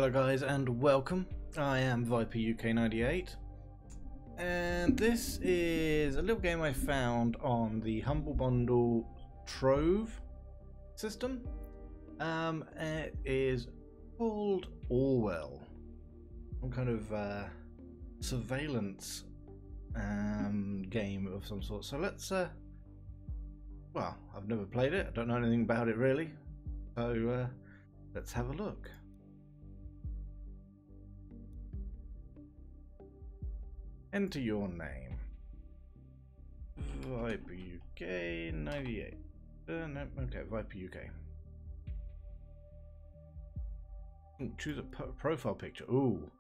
Hello guys and welcome. I am Viper UK98 and this is a little game I found on the Humble Bundle Trove system. It is called Orwell, some kind of surveillance game of some sort. So let's well, I've never played it, I don't know anything about it really, so let's have a look. Enter your name. Viper UK 98. No, okay, Viper UK. Choose a profile picture. Ooh.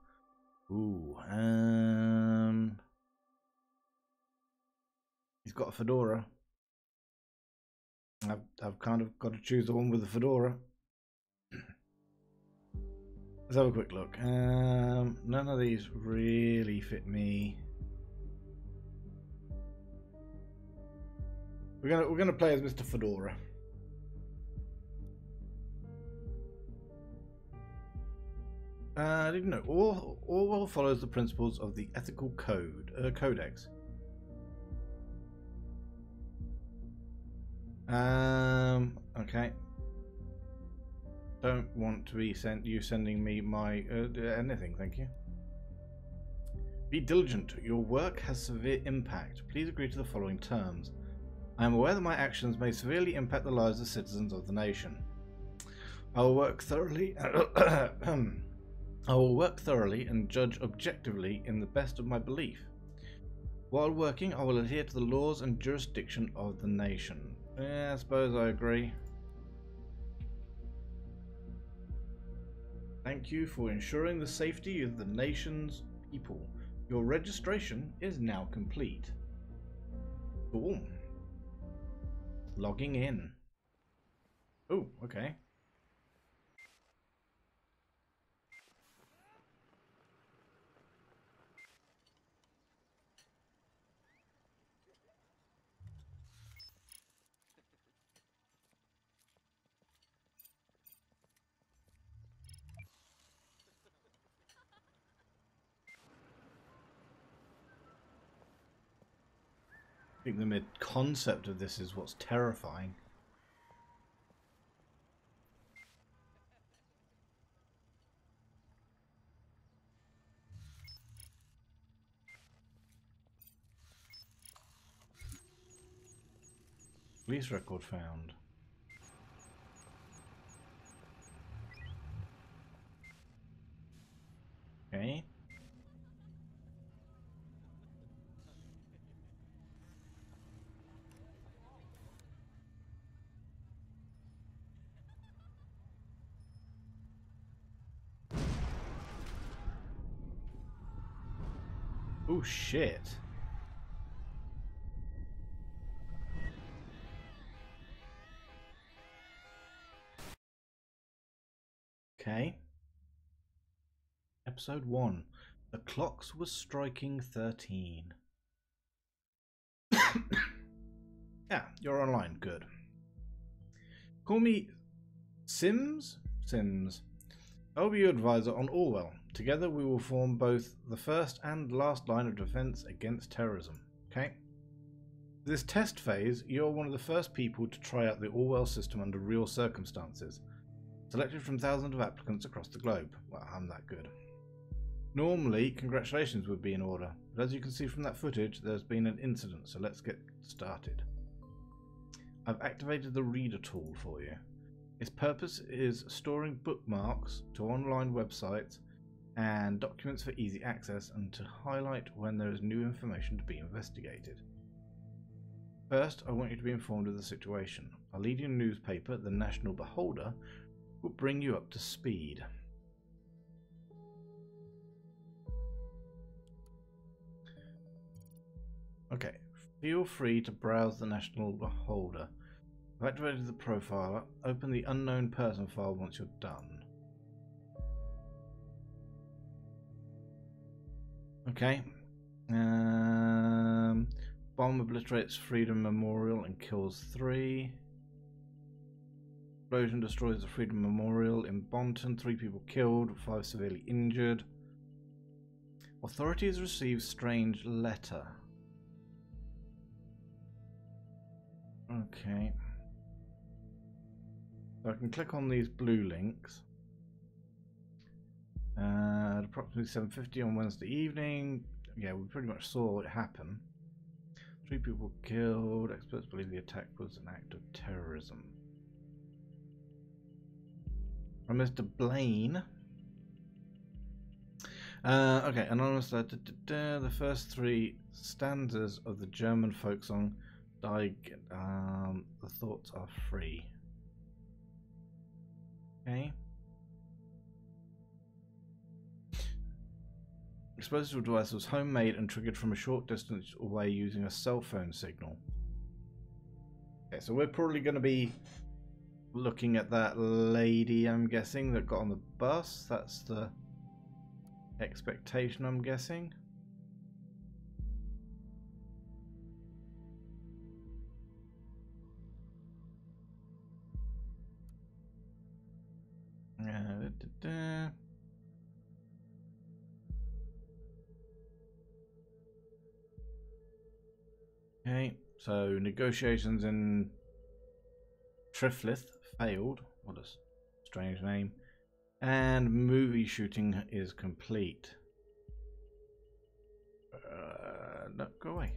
He's got a fedora. I've kind of got to choose the one with the fedora. Let's have a quick look. None of these really fit me. We're gonna play as Mr. Fedora. I didn't know. Orwell follows the principles of the ethical codex. Okay. Don't want to be sending me my anything, thank you. Be diligent. Your work has severe impact. Please agree to the following terms. I am aware that my actions may severely impact the lives of citizens of the nation. I will work thoroughly. I will work thoroughly and judge objectively in the best of my belief. While working, I will adhere to the laws and jurisdiction of the nation. Yeah, I suppose I agree. Thank you for ensuring the safety of the nation's people. Your registration is now complete. Cool. Logging in. Oh, okay. I think the mid-concept of this is what's terrifying. Police record found. Okay. Oh shit. Okay. Episode 1. The clocks were striking 13. Yeah, you're online. Good. Call me Sims? I'll be your advisor on Orwell. Together we will form both the first and last line of defense against terrorism. Okay? This test phase, you're one of the first people to try out the Orwell system under real circumstances. Selected from thousands of applicants across the globe. Well, I'm that good. Normally, congratulations would be in order, but as you can see from that footage, there's been an incident, so let's get started. I've activated the reader tool for you. Its purpose is storing bookmarks to online websites and documents for easy access and to highlight when there is new information to be investigated. First, I want you to be informed of the situation. A leading newspaper, the National Beholder, will bring you up to speed. Okay, feel free to browse the National Beholder. I've activated the profiler. Open the unknown person file once you're done. Okay. Bomb obliterates Freedom Memorial and kills 3. Explosion destroys the Freedom Memorial in Bonton. 3 people killed, 5 severely injured. Authorities received strange letter. Okay. So I can click on these blue links. At approximately 7:50 on Wednesday evening. Yeah, we pretty much saw it happen. 3 people killed. Experts believe the attack was an act of terrorism. From Mr. Blaine. Okay, anonymous. The first 3 stanzas of the German folk song "The Thoughts Are Free." Okay. Explosive device was homemade and triggered from a short distance away using a cell phone signal. Okay, so we're probably going to be looking at that lady, I'm guessing, that got on the bus. That's the expectation, I'm guessing. Okay, so negotiations in Triflith failed. What a strange name. And movie shooting is complete. No, go away.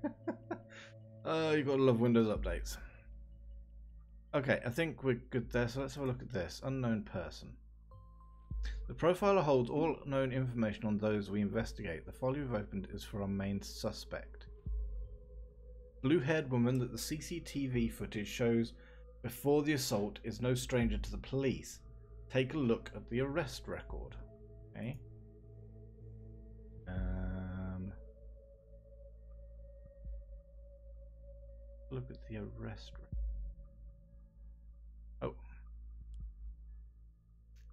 You gotta love Windows updates. Okay, I think we're good there, so let's have a look at this. Unknown person. The profiler holds all known information on those we investigate. The file we've opened is for our main suspect. Blue-haired woman that the CCTV footage shows before the assault is no stranger to the police. Take a look at the arrest record. Okay. Look at the arrest record.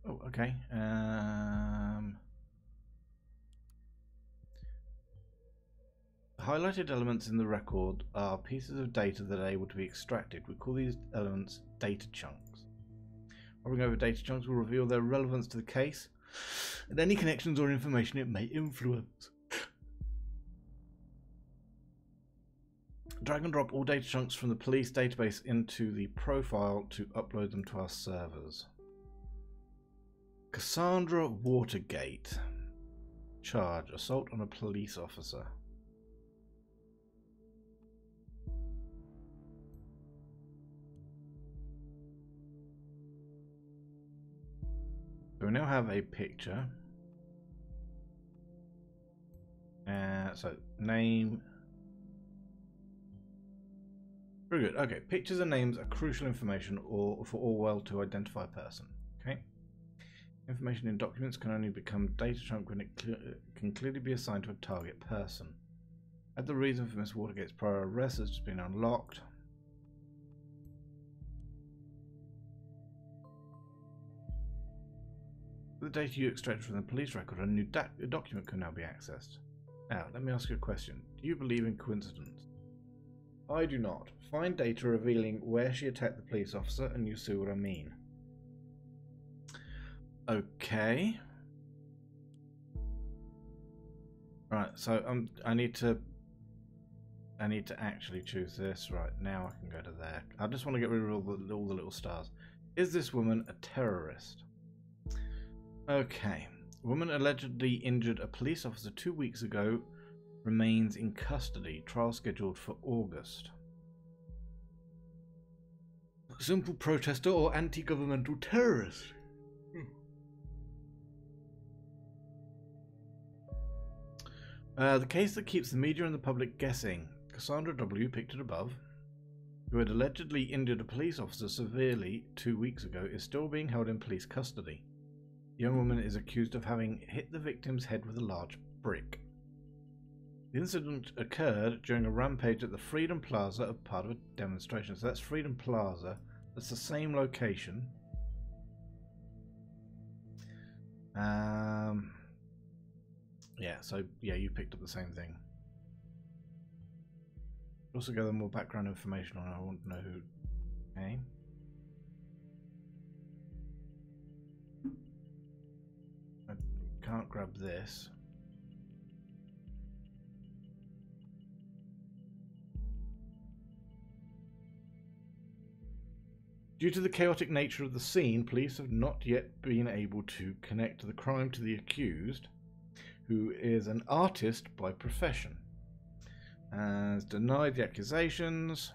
Oh, okay. Highlighted elements in the record are pieces of data that are able to be extracted. We call these elements data chunks. Hovering over data chunks will reveal their relevance to the case and any connections or information it may influence. Drag and drop all data chunks from the police database into the profile to upload them to our servers. Cassandra Watergate. Charge: assault on a police officer. So we now have a picture. So name. Very good. Okay, pictures and names are crucial information or for Orwell to identify a person. Okay. Information in documents can only become data chunk when it can clearly be assigned to a target person. Add the reason for Miss Watergate's prior arrest has just been unlocked. The data you extracted from the police record, a new document can now be accessed. Now, let me ask you a question. Do you believe in coincidence? I do not. Find data revealing where she attacked the police officer and you see what I mean. Okay. Right, so I need to actually choose this. Right, now I can go to there. I just want to get rid of all the little stars. Is this woman a terrorist? Okay. Woman allegedly injured a police officer 2 weeks ago remains in custody. Trial scheduled for August. Simple protester or anti-governmental terrorist? The case that keeps the media and the public guessing. Cassandra W., pictured above, who had allegedly injured a police officer severely 2 weeks ago, is still being held in police custody. The young woman is accused of having hit the victim's head with a large brick. The incident occurred during a rampage at the Freedom Plaza as part of a demonstration. So that's Freedom Plaza. That's the same location. Yeah, so yeah, you picked up the same thing. Also gather more background information on. I want to know who. Okay. I can't grab this. Due to the chaotic nature of the scene, police have not yet been able to connect the crime to the accused, who is an artist by profession. Has denied the accusations.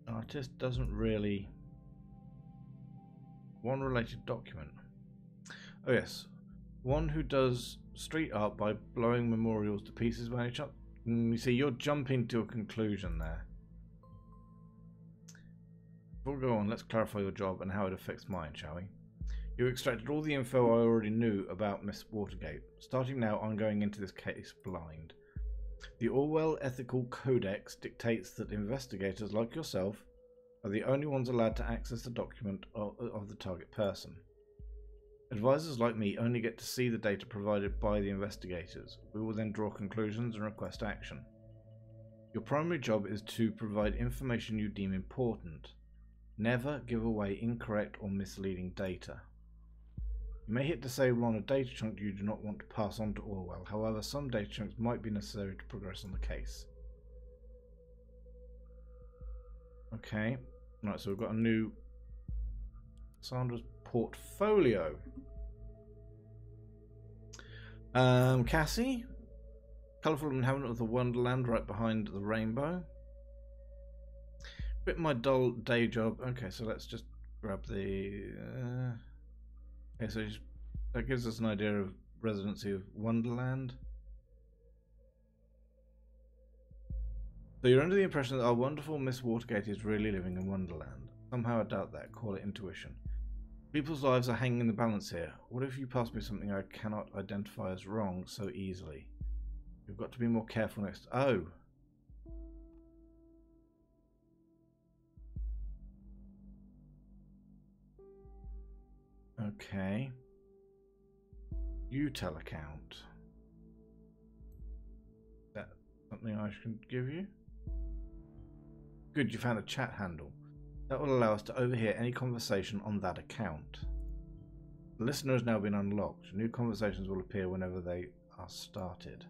Artist doesn't really. One related document. Oh yes, one who does street art by blowing memorials to pieces by any chance. You see, you're jumping to a conclusion there. Before we go on, let's clarify your job and how it affects mine, shall we? You extracted all the info I already knew about Miss Watergate. Starting now, I'm going into this case blind. The Orwell Ethical Codex dictates that investigators like yourself are the only ones allowed to access the document of the target person. Advisors like me only get to see the data provided by the investigators. We will then draw conclusions and request action. Your primary job is to provide information you deem important. Never give away incorrect or misleading data. You may hit disable on a data chunk you do not want to pass on to Orwell. However, some data chunks might be necessary to progress on the case. Okay. Right, so we've got a new Sandra's portfolio. Cassie, colourful inhabitant of the Wonderland right behind the rainbow. Quit my dull day job. Okay, so let's just grab the. Okay, so that gives us an idea of residency of Wonderland. So you're under the impression that our wonderful Miss Watergate is really living in Wonderland. Somehow I doubt that. Call it intuition. People's lives are hanging in the balance here. What if you pass me something I cannot identify as wrong so easily? You've got to be more careful next. Oh. Okay. Utel account. Is that something I can give you? Good, you found a chat handle. That will allow us to overhear any conversation on that account. The listener has now been unlocked. New conversations will appear whenever they are started.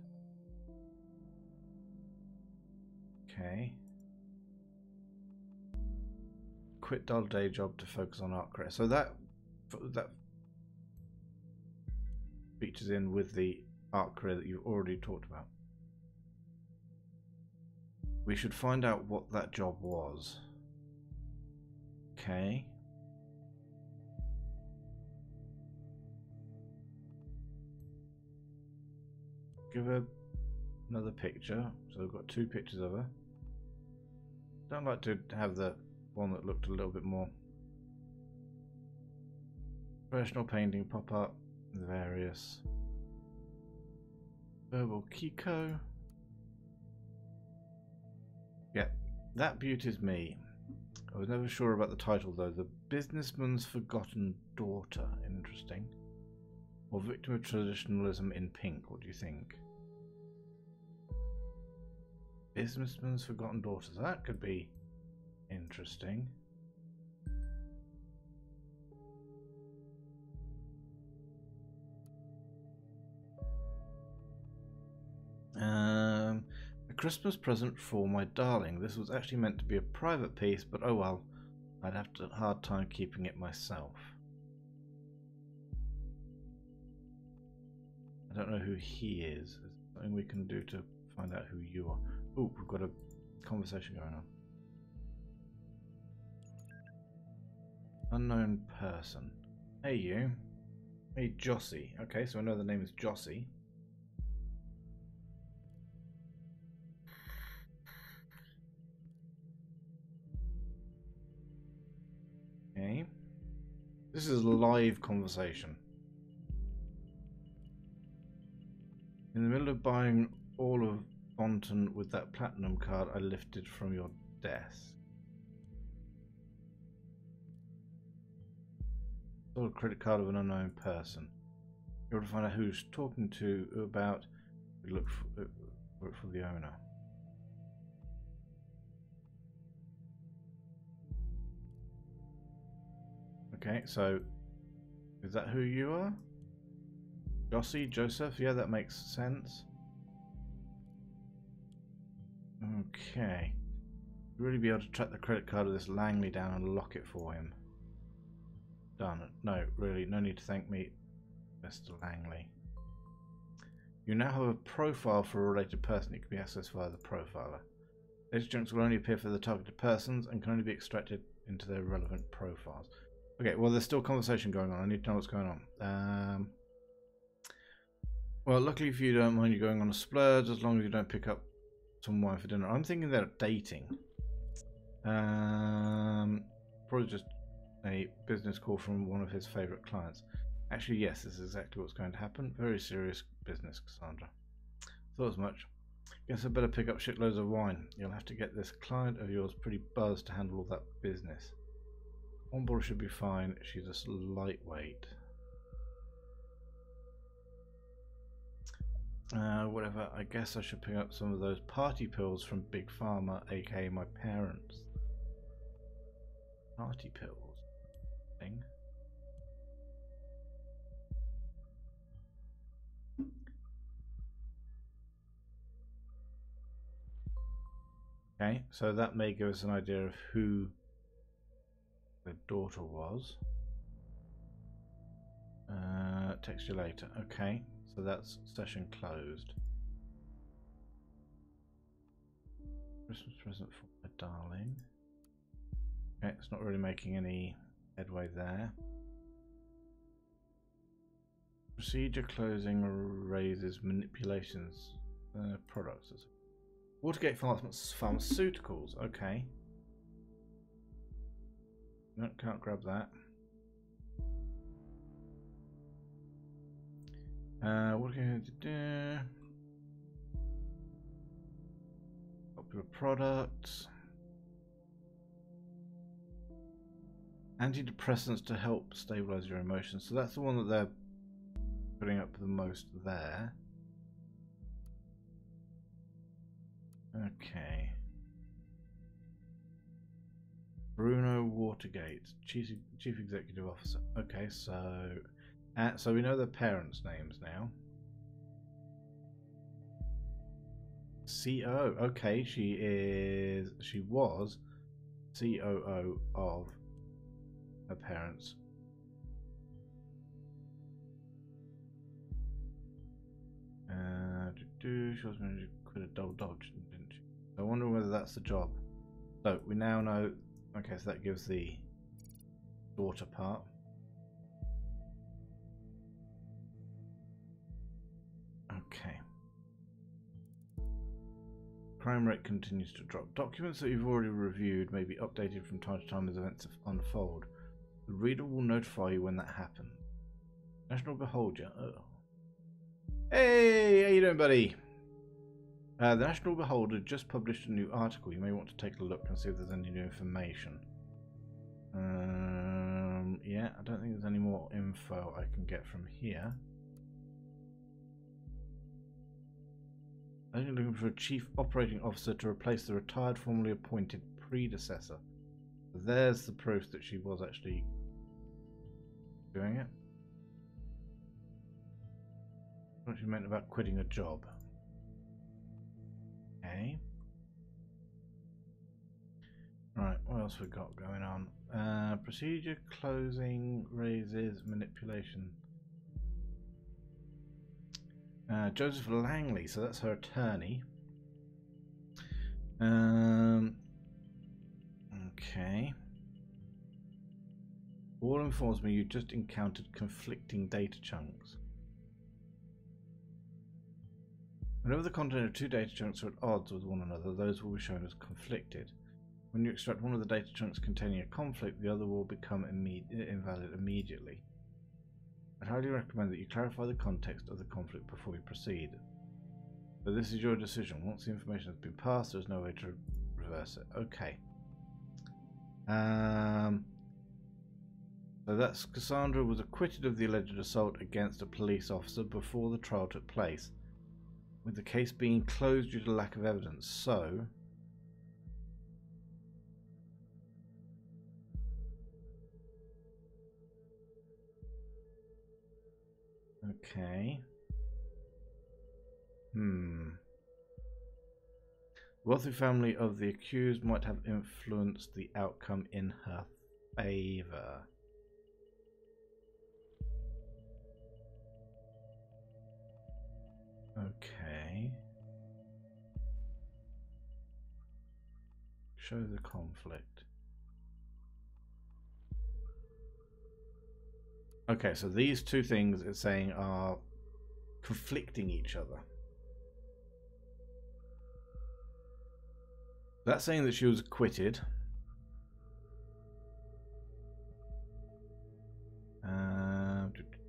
Okay. Quit dull day job to focus on art career. So that features in with the art career that you've already talked about. We should find out what that job was. Okay. Give her another picture. So we've got two pictures of her. Don't like to have the one that looked a little bit more professional painting pop up. Various. Verbal Kiko. Yeah, that beauty's me. I was never sure about the title though. The Businessman's Forgotten Daughter. Interesting. Or Victim of Traditionalism in Pink. What do you think? Businessman's Forgotten Daughter. That could be interesting. A Christmas present for my darling. This was actually meant to be a private piece, but oh well. I'd have a hard time keeping it myself. I don't know who he is. Is there something we can do to find out who you are? Oh, we've got a conversation going on. Unknown person. Hey you. Hey Jossie. Okay, so I know the name is Jossie. Okay. This is a live conversation. In the middle of buying all of Bonton with that platinum card I lifted from your desk. Or a credit card of an unknown person. You're able to find out who's talking to about. Look for the owner. Okay, so is that who you are? Jossie, Joseph? Yeah, that makes sense. Okay. Really be able to track the credit card of this Langley down and lock it for him. Done. No, really, no need to thank me, Mr. Langley. You now have a profile for a related person. It can be accessed via the profiler. Data chunks will only appear for the targeted persons and can only be extracted into their relevant profiles. Okay, well, there's still conversation going on. I need to know what's going on. Well, luckily for you, don't mind you going on a splurge as long as you don't pick up some wine for dinner. I'm thinking they're dating. Probably just a business call from one of his favourite clients. Actually, yes, this is exactly what's going to happen. Very serious business, Cassandra. Thought as much. Guess I better pick up shitloads of wine. You'll have to get this client of yours pretty buzzed to handle all that business. On board should be fine. She's a lightweight. Whatever. I guess I should pick up some of those party pills from Big Pharma, aka my parents. Party pills. Thing. Okay, so that may give us an idea of who the daughter was. Text you later. Okay, so that's session closed. Christmas present for my darling. Okay, it's not really making any headway there. Procedure closing raises manipulations products. Watergate Pharmaceuticals. Okay. No, can't grab that. What can I do? Popular products. Antidepressants to help stabilize your emotions. So that's the one that they're putting up the most there. Okay. Bruno Watergate, Chief Executive Officer. Okay, so we know their parents' names now. COO. Okay, she was COO of her parents. She was managed to quit a double dodge, didn't she? I wonder whether that's the job. So we now know. Okay, so that gives the daughter part. Okay. Crime rate continues to drop. Documents that you've already reviewed may be updated from time to time as events unfold. The reader will notify you when that happens. National Beholder. Oh. Hey, how you doing, buddy? The National Beholder just published a new article. You may want to take a look and see if there's any new information. Yeah, I don't think there's any more info I can get from here. I'm looking for a chief operating officer to replace the retired, formerly appointed predecessor. So there's the proof that she was actually doing it. What she meant about quitting a job. Okay. Right, what else we got going on? Procedure closing raises manipulation. Joseph Langley, so that's her attorney. Okay. All informs me you just encountered conflicting data chunks. Whenever the content of two data chunks are at odds with one another, those will be shown as conflicted. When you extract one of the data chunks containing a conflict, the other will become invalid immediately. I'd highly recommend that you clarify the context of the conflict before you proceed. But this is your decision. Once the information has been passed, there's no way to reverse it. Okay. So that's Cassandra was acquitted of the alleged assault against a police officer before the trial took place, with the case being closed due to lack of evidence. So okay. The wealthy family of the accused might have influenced the outcome in her favor. Okay. Show the conflict. Okay, so these two things it's saying are conflicting each other. That's saying that she was acquitted.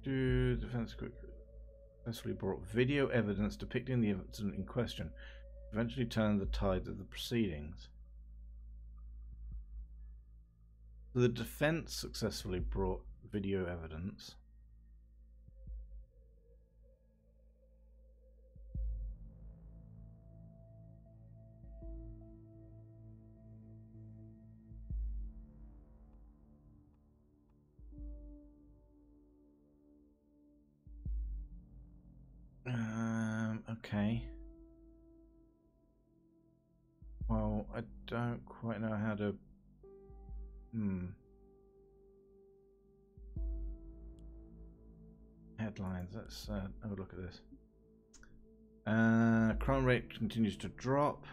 Defense successfully brought video evidence depicting the incident in question, eventually turned the tide of the proceedings. The defense successfully brought video evidence. Okay. Well, I don't quite know how to. Headlines. Let's have a look at this. Crime rate continues to drop.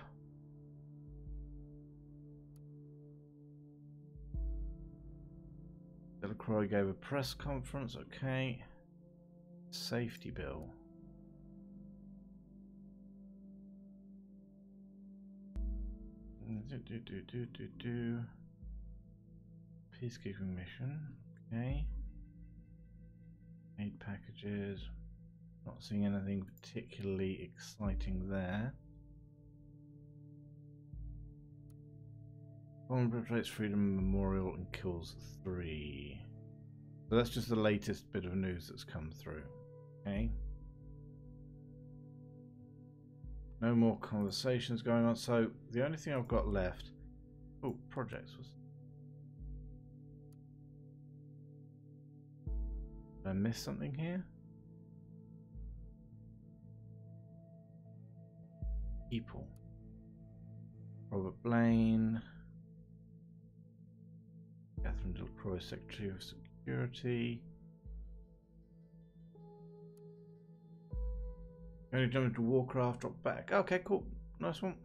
Delacroix gave a press conference. Okay. Safety bill. Peacekeeping mission. Okay. Aid packages. Not seeing anything particularly exciting there. Bomb perpetrates Freedom Memorial and kills 3. So that's just the latest bit of news that's come through. Okay. No more conversations going on. So the only thing I've got left. Oh, projects was. Did I miss something here? People. Robert Blaine. Catherine Delacroix, Secretary of Security. Only jump into Warcraft, drop back. Okay, cool. Nice one.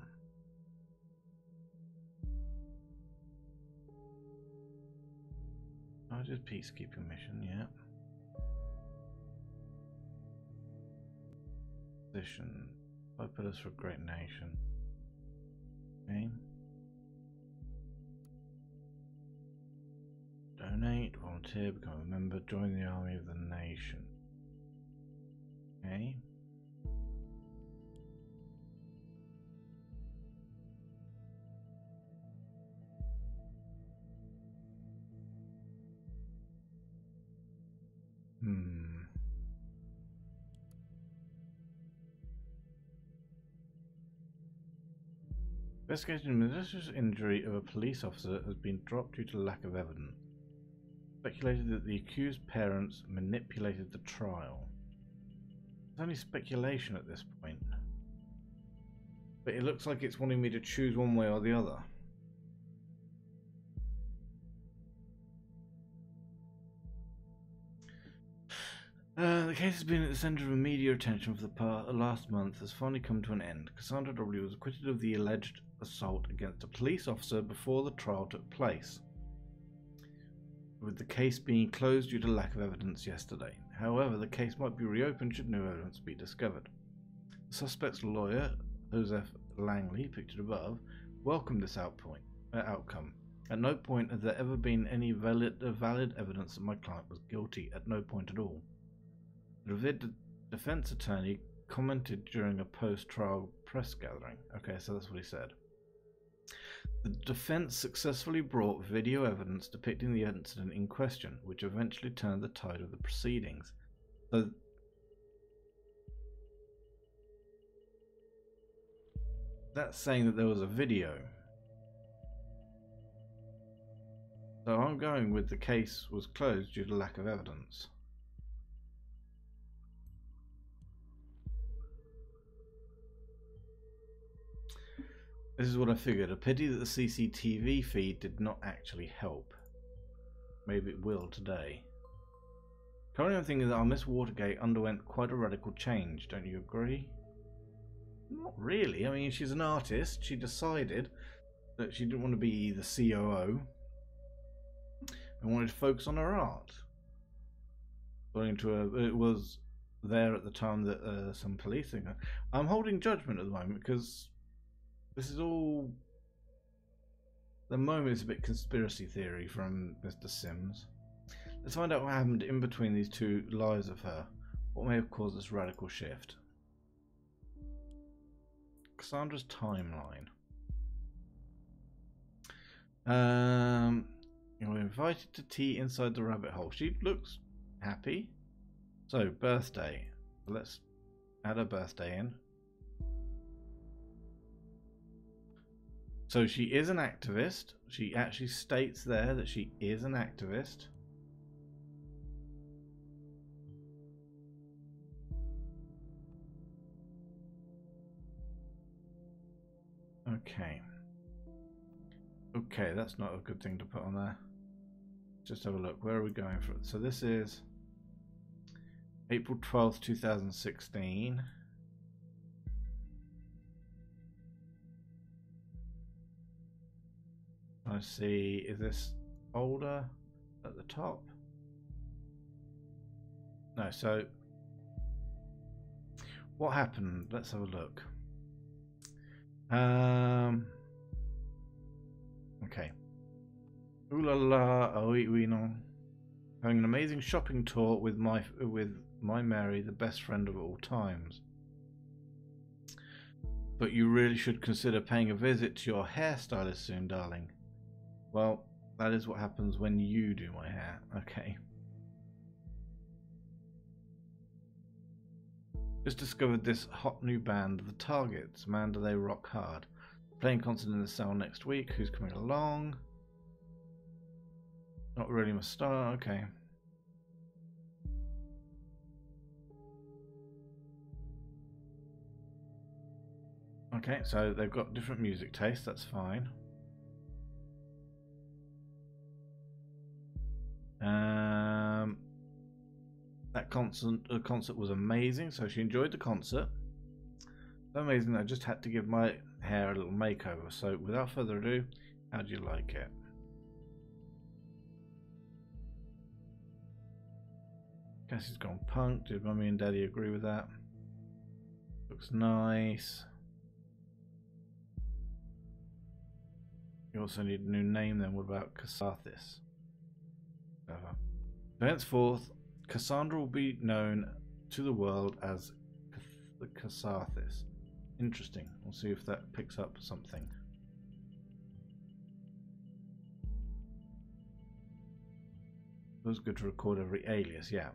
I did peacekeeping mission, yeah. Position. 5 pillars for a great nation. Okay. Donate, volunteer, become a member, join the army of the nation. Okay. Investigation of malicious injury of a police officer has been dropped due to lack of evidence. Speculated that the accused parents manipulated the trial. It's only speculation at this point. But it looks like it's wanting me to choose one way or the other. The case has been at the centre of media attention for the last month, has finally come to an end. Cassandra W. was acquitted of the alleged assault against a police officer before the trial took place, with the case being closed due to lack of evidence yesterday. However, the case might be reopened should new evidence be discovered. The suspect's lawyer, Joseph Langley, pictured above, welcomed this outcome. At no point has there ever been any valid evidence that my client was guilty, at no point at all. The defense attorney commented during a post-trial press gathering. Okay, so that's what he said. The defense successfully brought video evidence depicting the incident in question, which eventually turned the tide of the proceedings. So that's saying that there was a video. So I'm going with the case was closed due to lack of evidence. This is what I figured. A pity that the CCTV feed did not actually help. Maybe it will today. Currently I'm thinking that our Miss Watergate underwent quite a radical change, don't you agree? Not really. I mean, she's an artist. She decided that she didn't want to be the COO and wanted to focus on her art. According to her, it was there at the time that some policing. I'm holding judgment at the moment because this is all. The moment is a bit conspiracy theory from Mr. Sims. Let's find out what happened in between these two lives of her. What may have caused this radical shift? Cassandra's timeline. You were invited to tea inside the rabbit hole. She looks happy. So, birthday. Let's add her birthday in. So she is an activist. She actually states there that she is an activist. Okay. Okay, that's not a good thing to put on there. Just have a look. Where are we going from? So this is April 12th, 2016. I see. Is this older at the top? No, so what happened? Let's have a look. Okay. Ooh la la, oh oui no. Having an amazing shopping tour with my Mary, the best friend of all times. But you really should consider paying a visit to your hairstylist soon, darling. Well, that is what happens when you do my hair. Okay. Just discovered this hot new band, The Targets. Man, do they rock hard. Playing concert in the cell next week. Who's coming along? Not really my star. Okay. Okay, so they've got different music tastes. That's fine. That concert was amazing, so she enjoyed the concert. So amazing that I just had to give my hair a little makeover. So without further ado, how do you like it? Guess he's gone punk. Did Mummy and Daddy agree with that? Looks nice. You also need a new name then. What about Catharsis? Henceforth, Cassandra will be known to the world as the Catharsis. Interesting. We'll see if that picks up something. It was good to record every alias, yeah.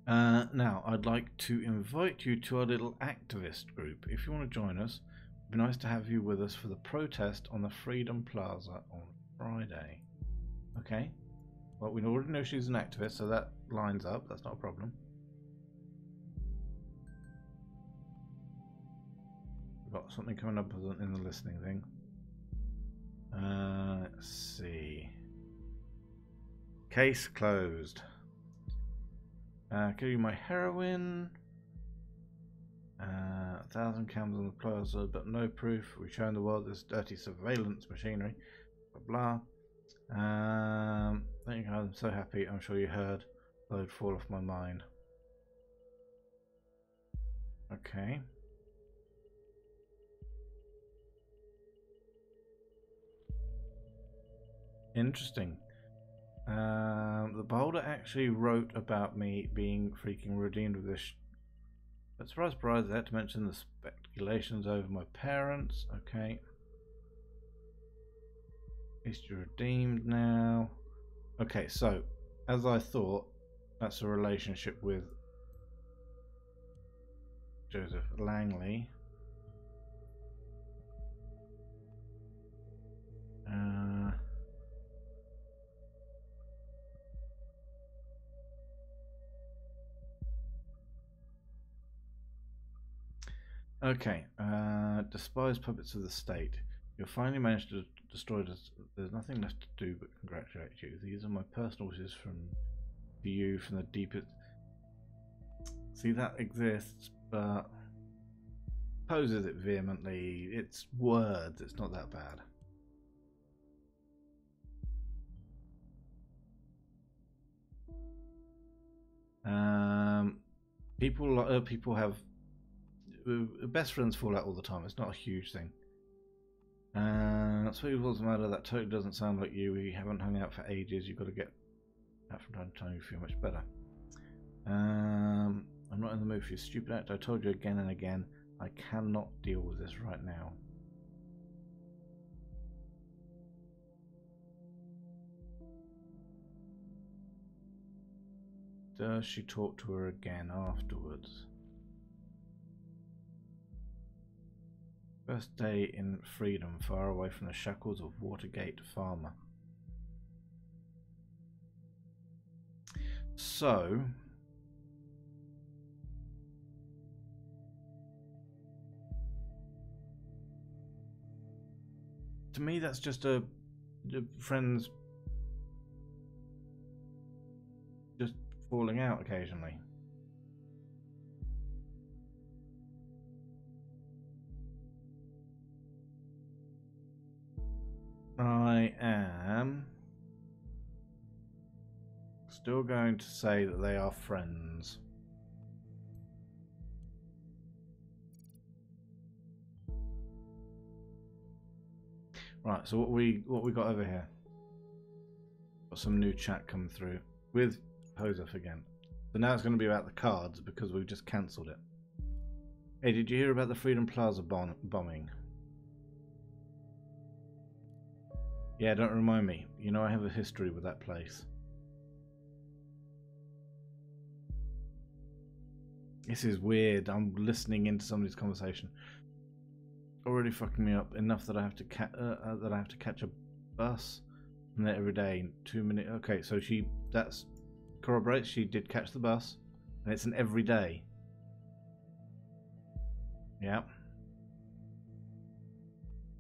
Now, I'd like to invite you to our little activist group. If you want to join us, it'd be nice to have you with us for the protest on the Freedom Plaza on Friday. Okay. Well, we already know she's an activist, so that lines up. That's not a problem. We've got something coming up in the listening thing. Let's see. Case closed. Give you my heroin. 1,000 cams on the plaza, but no proof. We've shown the world this dirty surveillance machinery. Blah blah. Thank you. I'm so happy. I'm sure you heard. Load fall off my mind. Okay. Interesting. The beholder actually wrote about me being freaking redeemed with this. But surprise, surprise, they had to mention the Speculations over my parents. Okay. At least you're redeemed now. Okay, so as I thought, that's a relationship with Joseph Langley. Okay, despised puppets of the state. You've finally managed to destroy this. There's nothing left to do but congratulate you. These are my personal wishes for you from the deepest. See, that exists, but opposes it vehemently. It's words, it's not that bad. People have best friends fall out all the time. It's not a huge thing. That's what it was the matter. That totally doesn't sound like you. We haven't hung out for ages. You've got to get out from time to time. You feel much better. I'm not in the mood for your stupid act. I told you again and again. I cannot deal with this right now. Does she talk to her again afterwards? First day in freedom, far away from the shackles of Watergate Farmer. So, to me, that's just a friends just falling out occasionally. I am still going to say that they are friends. Right, so what we got over here? Got some new chat coming through with Joseph again. So now it's going to be about the cards because we've just cancelled it. Hey, did you hear about the Freedom Plaza bombing? Yeah, don't remind me. You know I have a history with that place. This is weird. I'm listening into somebody's conversation. Already fucking me up enough that I have to catch a bus from there every day. 2 minutes. Okay, so that's corroborates she did catch the bus, and it's an everyday. Yeah.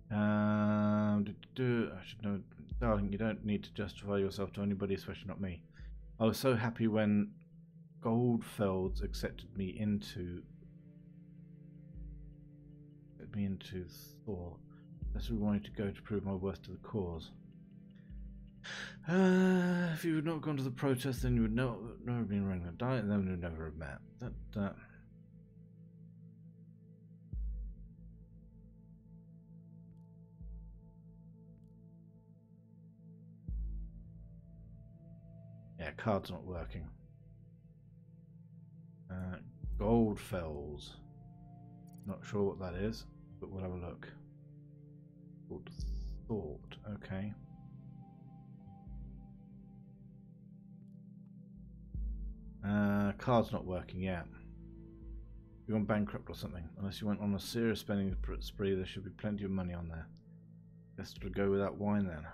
I should know, darling. You don't need to justify yourself to anybody, especially not me. I was so happy when Goldfelds accepted me into thought. That's where we wanted to go to prove my worth to the cause. If you had not gone to the protest, then you would never have been running a diet, and then we would never have met. Yeah, card's not working. Goldfells. Not sure what that is, but we'll have a look. Good thought. Okay. Card's not working yet. You're gone bankrupt or something. Unless you went on a serious spending spree, there should be plenty of money on there. Guess it'll go without wine then.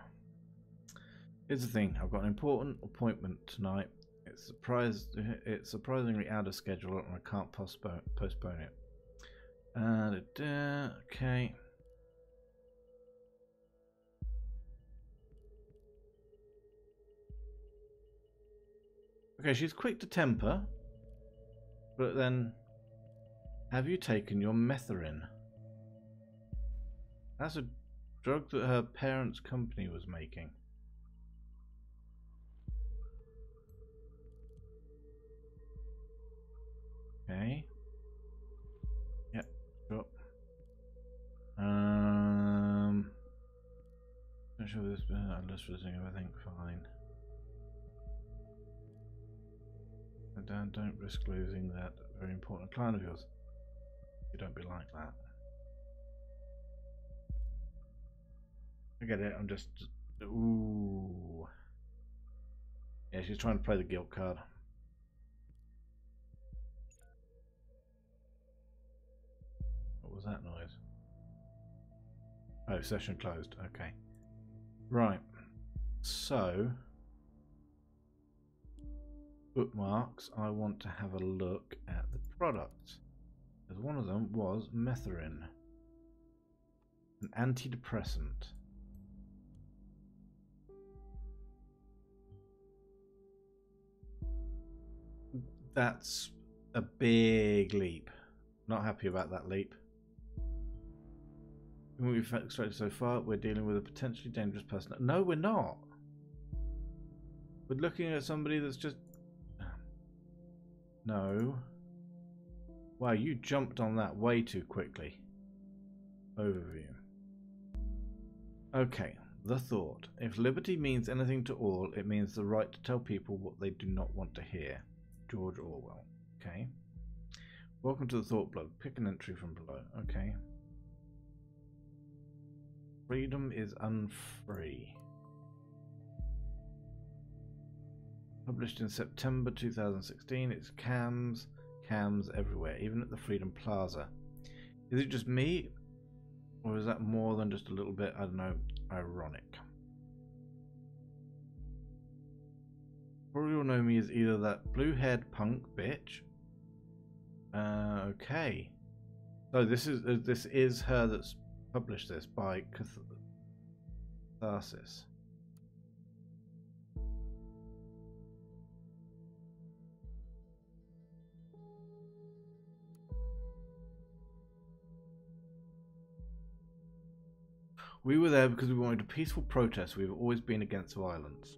Here's the thing. I've got an important appointment tonight. It's surprisingly out of schedule, and I can't postpone it. Okay. Okay, she's quick to temper, but then, have you taken your methorin? That's a drug that her parents' company was making. Okay. Yep, sure. Not sure this list for thing, I think fine. And don't risk losing that very important client of yours. You don't be like that. I get it. I'm just. Ooh. Yeah, she's trying to play the guilt card. What was that noise? Oh, session closed. Okay. Right. So, bookmarks. I want to have a look at the products. Because one of them was Methorin, an antidepressant. That's a big leap. Not happy about that leap. From what we've extracted so far, we're dealing with a potentially dangerous person. No, we're not. We're looking at somebody that's just... No. Wow, you jumped on that way too quickly. Overview. Okay, the thought. If liberty means anything to all, it means the right to tell people what they do not want to hear. George Orwell. Okay. Welcome to the Thought Blog. Pick an entry from below. Okay. Freedom is unfree. Published in September 2016. It's cams everywhere, even at the Freedom Plaza. Is it just me? Or is that more than just a little bit, I don't know, ironic? Probably all know me as either that blue-haired punk bitch. Okay. So this is her that's published this by Catharsis. We were there because we wanted a peaceful protest. We've always been against violence.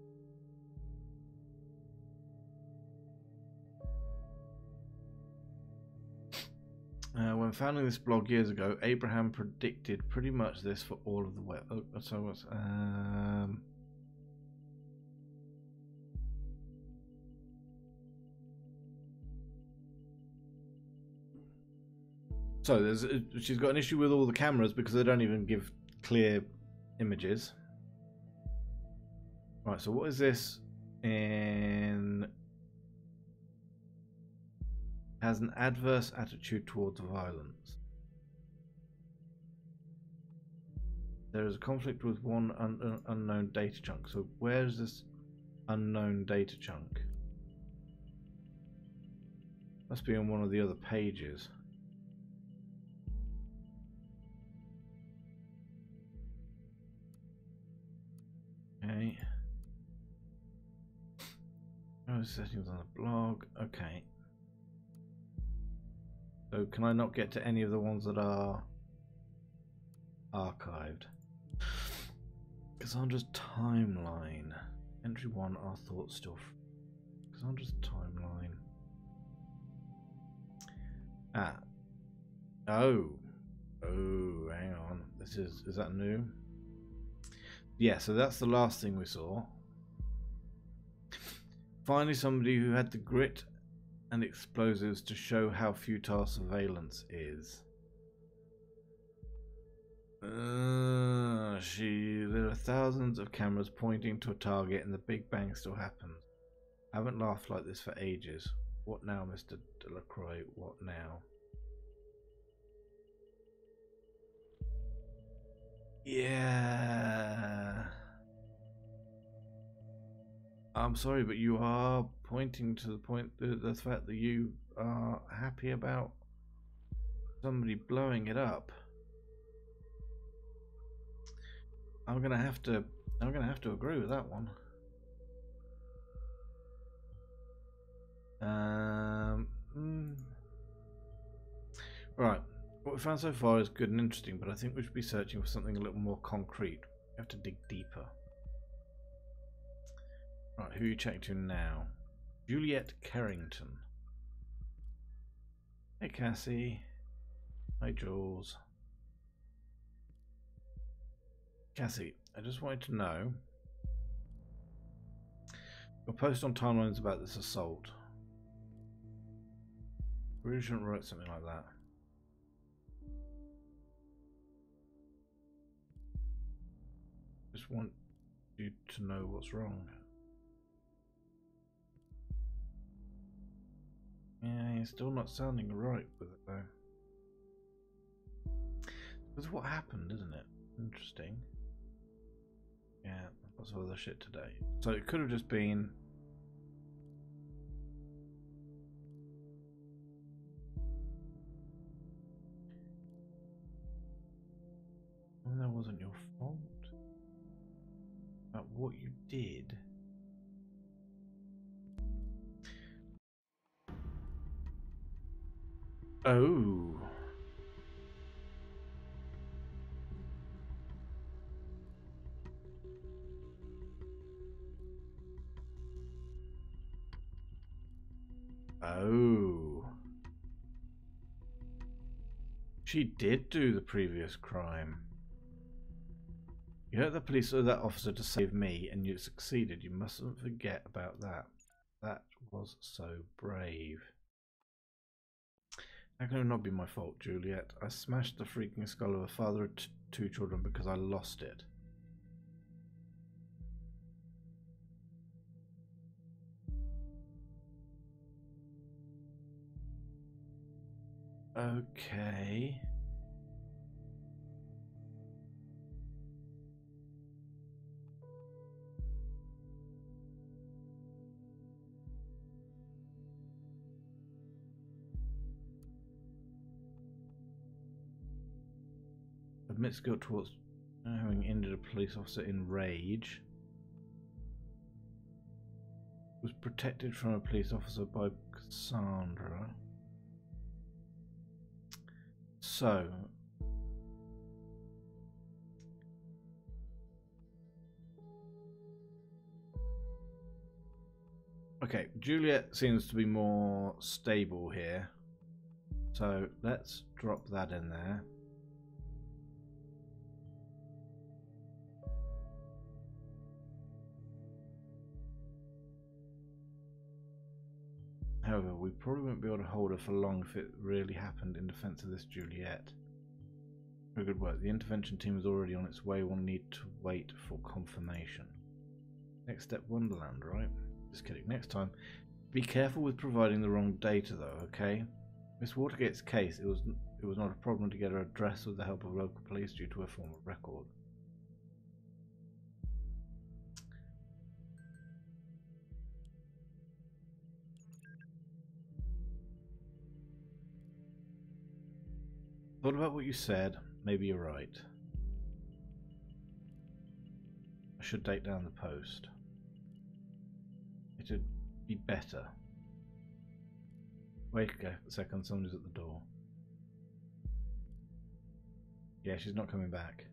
When founding this blog years ago, Abraham predicted pretty much this for all of the web. Oh, so what's So she's got an issue with all the cameras because they don't even give clear images. Right, so what is this in... Has an adverse attitude towards violence. There is a conflict with one unknown data chunk. So where is this unknown data chunk? Must be on one of the other pages. Okay. Oh, settings on the blog. Okay. So can I not get to any of the ones that are archived? Cassandra's timeline. Entry 1, our thoughts still. Cassandra's timeline. Ah. Oh. Oh, hang on. This is that new? Yeah, so that's the last thing we saw. Finally, somebody who had the grit and explosives to show how futile surveillance is. There are thousands of cameras pointing to a target and the Big Bang still happens. I haven't laughed like this for ages. What now, Mr. Delacroix? What now? Yeah. I'm sorry, but you are pointing to the point, the fact that you are happy about somebody blowing it up. I'm gonna have to agree with that one. Right. What we found so far is good and interesting, but I think we should be searching for something a little more concrete. We have to dig deeper. Right, who are you checking to now? Juliet Carrington. Hey Cassie. Hi Jules. Cassie, I just wanted to know. Your post on timelines about this assault. Really shouldn't write something like that. just want you to know what's wrong. Yeah, you're still not sounding right with it though. That's what happened, isn't it? Interesting. Yeah, lots of other shit today. So it could have just been... Well, that wasn't your fault. But what you did... Oh. Oh. She did do the previous crime. You hurt the police or that officer to save me, and you succeeded. You mustn't forget about that. That was so brave. How can it not be my fault, Juliet? I smashed the freaking skull of a father of two children because I lost it. Okay. Admits guilt towards having injured a police officer in rage. Was protected from a police officer by Cassandra. So... Okay, Juliet seems to be more stable here. So let's drop that in there. However, we probably won't be able to hold her for long if it really happened in defense of this Juliet. Very good work. The intervention team is already on its way. We'll need to wait for confirmation. Next step, Wonderland, right? Just kidding. Next time, be careful with providing the wrong data, though. Okay? Miss Watergate's case, it was not a problem to get her address with the help of local police due to her former record. Thought about what you said. Maybe you're right. I should take down the post. It'd be better. Wait a second, somebody's at the door. Yeah, she's not coming back.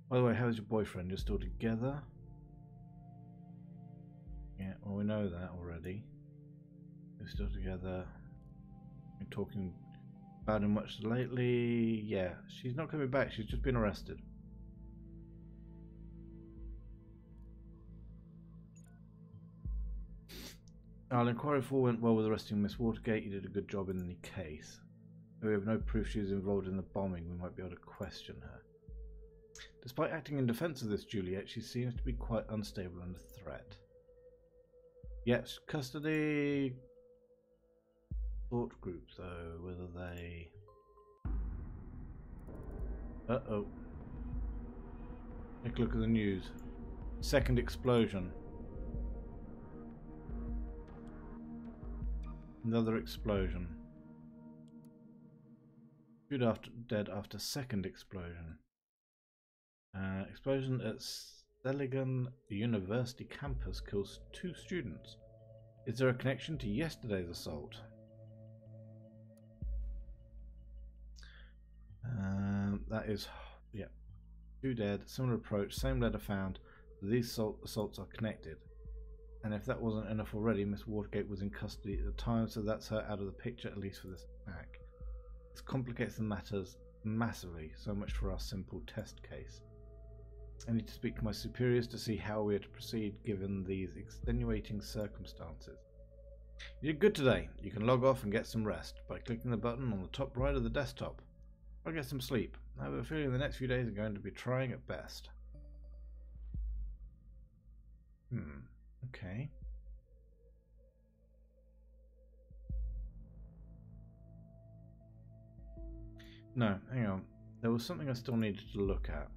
By the way, how's your boyfriend? You're still together? Yeah, well, we know that already. We're still together. Been talking about him much lately. Yeah, she's not coming back. She's just been arrested. Our inquiry 4 went well with arresting Miss Watergate. You did a good job in the case. Though we have no proof she was involved in the bombing, we might be able to question her. Despite acting in defense of this Juliet, she seems to be quite unstable and a threat. Yes, custody thought group though, whether they... Uh-oh. Take a look at the news. Second explosion. Another explosion. Dead after second explosion. Explosion at Stelligan University campus kills 2 students. Is there a connection to yesterday's assault? That is, yeah. 2 dead, similar approach, same letter found. These assaults are connected. And if that wasn't enough already, Miss Watergate was in custody at the time, so that's her out of the picture, at least for this attack. This complicates the matters massively, so much for our simple test case. I need to speak to my superiors to see how we are to proceed given these extenuating circumstances. You did good today. You can log off and get some rest by clicking the button on the top right of the desktop. Or get some sleep. I have a feeling the next few days are going to be trying at best. Okay. No, hang on. There was something I still needed to look at.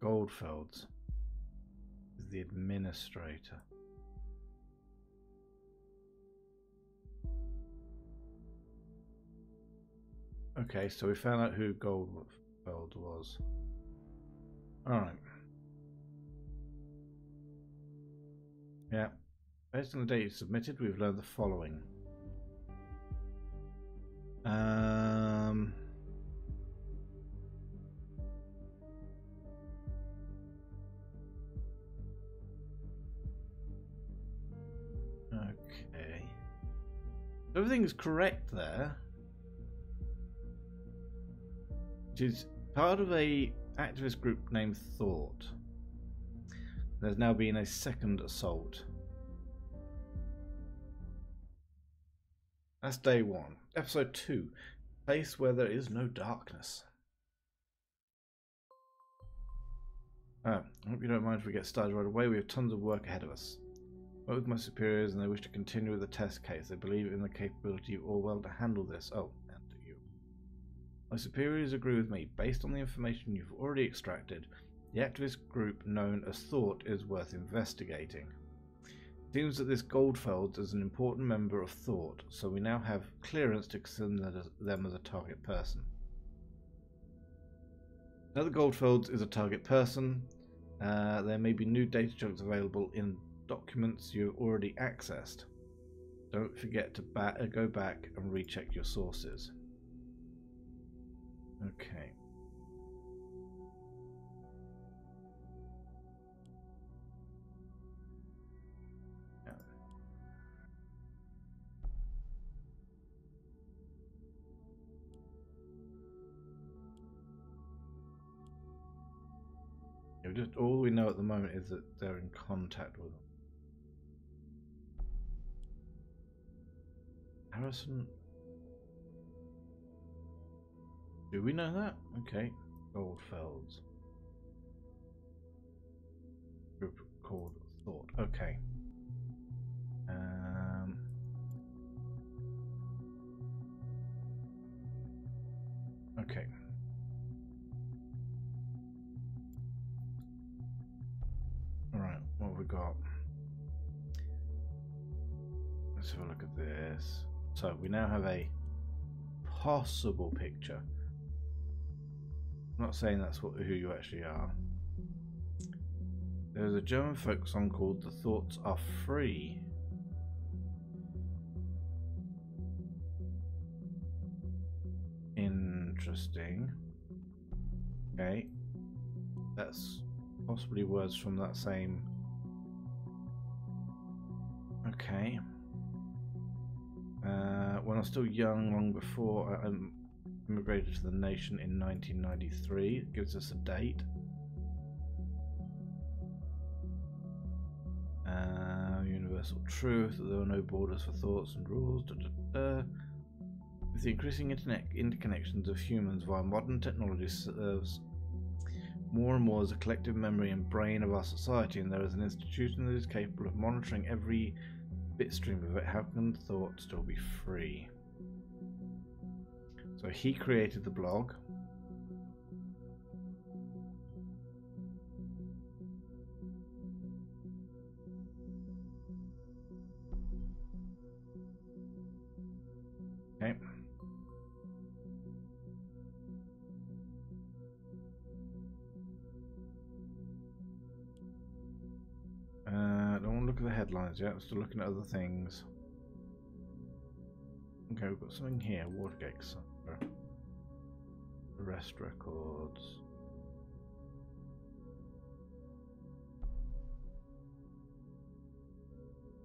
Goldfelds is the administrator. Okay, so we found out who Goldfeld was. Alright. Yeah. Based on the data submitted, we've learned the following. Okay. Everything's correct there. It is part of a activist group named Thought. There's now been a second assault. That's day 1. Episode 2. Place where there is no darkness. I hope you don't mind if we get started right away. We have tons of work ahead of us. I work with my superiors and they wish to continue with the test case. They believe in the capability of Orwell to handle this. Oh, and you. My superiors agree with me. Based on the information you've already extracted, the activist group known as Thought is worth investigating. It seems that this Goldfeld is an important member of Thought, so we now have clearance to consider them as a target person. Now that Goldfeld is a target person, there may be new data chunks available in documents you've already accessed. Don't forget to go back and recheck your sources. Okay. Just all we know at the moment is that they're in contact with them. Harrison. Do we know that? Okay. Goldfelds. Group called Thought. Okay. Okay. Alright, what have we got? Let's have a look at this. So we now have a possible picture. I'm not saying that's who you actually are. There's a German folk song called "The Thoughts Are Free." Interesting. Okay. That's possibly words from that same. Okay. When I was still young, long before I immigrated to the nation in 1993, it gives us a date. Universal truth that there are no borders for thoughts and rules. With the increasing interconnections of humans via modern technology serves more and more as a collective memory and brain of our society, and there is an institution that is capable of monitoring every bitstream of it. How can thought still be free? So he created the blog. Okay. Don't want to look at the headlines yet. I'm still looking at other things. Okay, we've got something here. Watergate arrest records.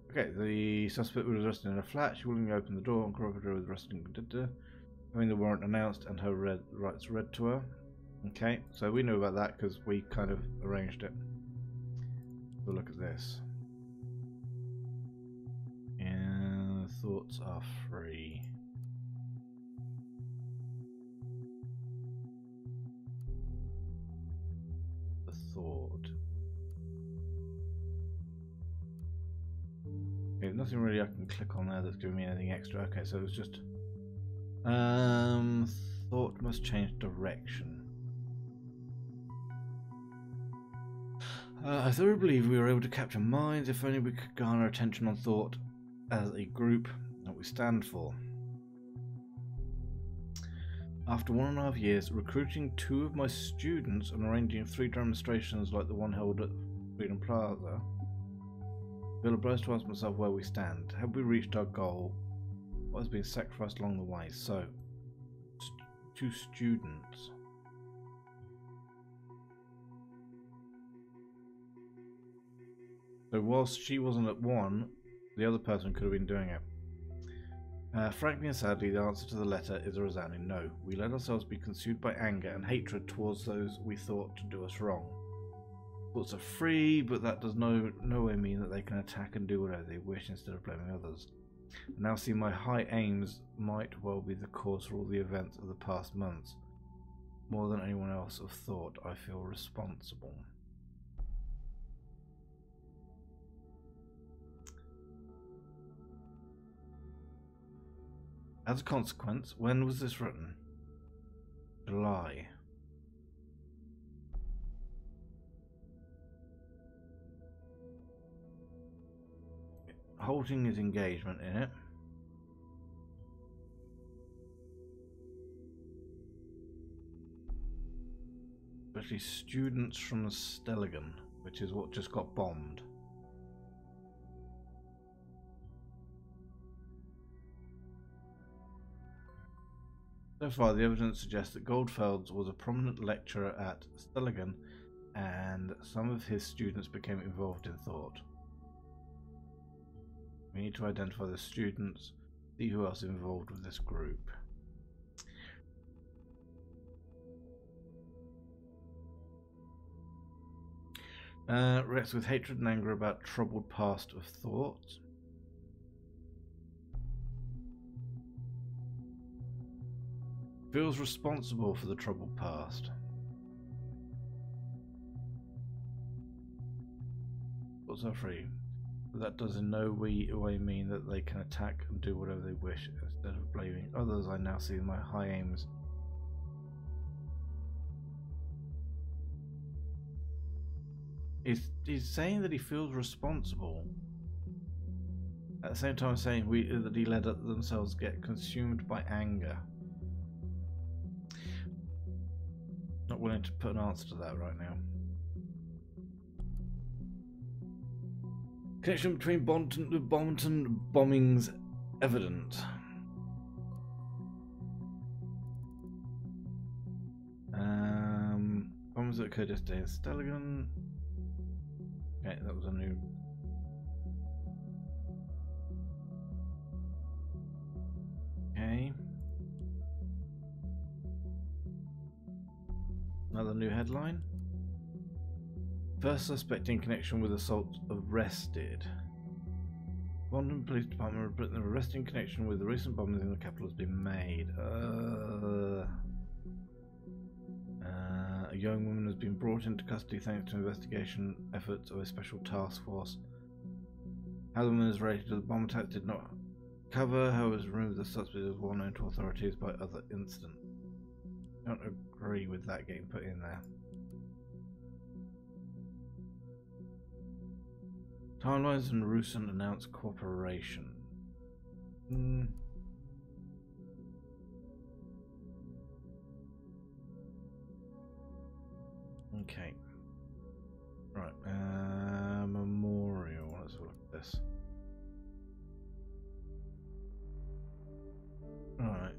Okay, the suspect was arrested in a flat. She willingly opened the door and cooperated with arresting. Having the warrant announced and her rights read to her. Okay, so we knew about that because we kind of arranged it. So look at this. And thoughts are free. The thought. Okay, nothing really I can click on there that's giving me anything extra. Okay, so it's just thought must change direction. I thoroughly believe we were able to capture minds. If only we could garner attention on thought as a group that we stand for. After 1.5 years, recruiting 2 of my students and arranging 3 demonstrations like the one held at Freedom Plaza, I feel obliged to ask myself where we stand. Have we reached our goal? What has been sacrificed along the way? So, 2 students. So whilst she wasn't at one, the other person could have been doing it. Frankly and sadly, the answer to the letter is a resounding no. We let ourselves be consumed by anger and hatred towards those we thought to do us wrong. Thoughts are free, but that does no way mean that they can attack and do whatever they wish instead of blaming others. I now see my high aims might well be the cause for all the events of the past months. More than anyone else of thought, I feel responsible. As a consequence, when was this written? July. Halting his engagement in it. Especially students from the Stelligan, which is what just got bombed. So far, the evidence suggests that Goldfelds was a prominent lecturer at Stelligan, and some of his students became involved in thought. We need to identify the students, see who else is involved with this group. Reacts with hatred and anger about troubled past of thought. Feels responsible for the troubled past. Thoughts are free. But that does in no way mean that they can attack and do whatever they wish. Instead of blaming others, I now see my high aims. He's saying that he feels responsible. At the same time saying that he let themselves get consumed by anger. Not willing to put an answer to that right now. Connection between Bombington bombings evident. Bombs that occurred yesterday in Stelligan. Okay, that was a new. Okay. Another new headline. First suspect in connection with assault arrested. London Police Department reported an arrest in connection with the recent bombings in the capital has been made. A young woman has been brought into custody thanks to investigation efforts of a special task force. How the woman is related to the bomb attack did not cover. However, it was rumored the suspect was well known to authorities by other incidents. I don't agree with that getting put in there. Timelines and Rusin announced cooperation. Okay. Right. Memorial. Let's look at this. Alright.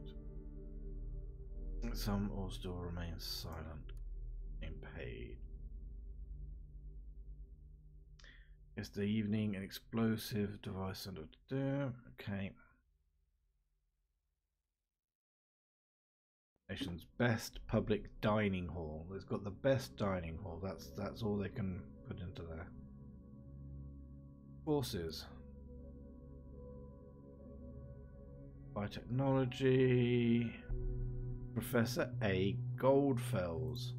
Some all still remain silent. Being paid. Yesterday evening, an explosive device under. Okay. Nation's best public dining hall. It's got the best dining hall. That's all they can put into there. Forces. Biotechnology. Professor A. Goldfells.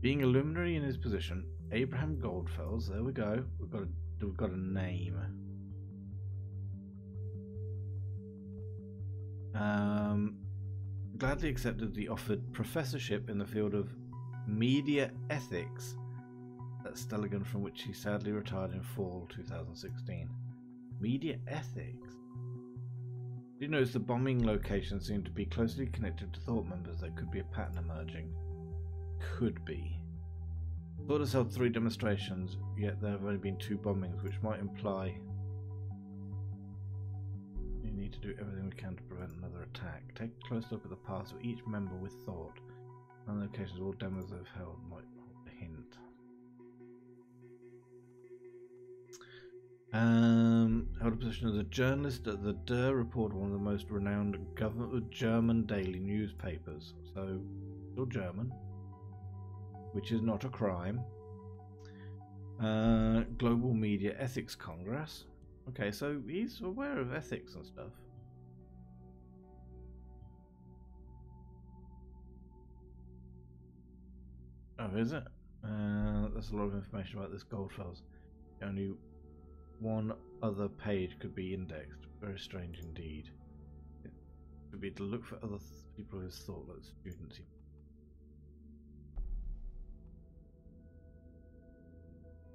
Being a luminary in his position, Abraham Goldfells. There we go. We've got a name. Gladly accepted the offered professorship in the field of media ethics at Stelligan, from which he sadly retired in fall 2016. Media ethics. Did you notice the bombing locations seem to be closely connected to thought members? There could be a pattern emerging. Could be. Thought has held 3 demonstrations, yet there have only been 2 bombings, which might imply we need to do everything we can to prevent another attack. Take a close look at the past of each member with thought. On the occasions all demos have held might hold a hint. Held a position as a journalist at the Der Report, one of the most renowned German daily newspapers. So, still German, which is not a crime. Global Media Ethics Congress. Okay, so he's aware of ethics and stuff. Oh, is it? That's a lot of information about this Goldfells. Only one other page could be indexed. Very strange indeed. It could be to look for other people whose thought like students.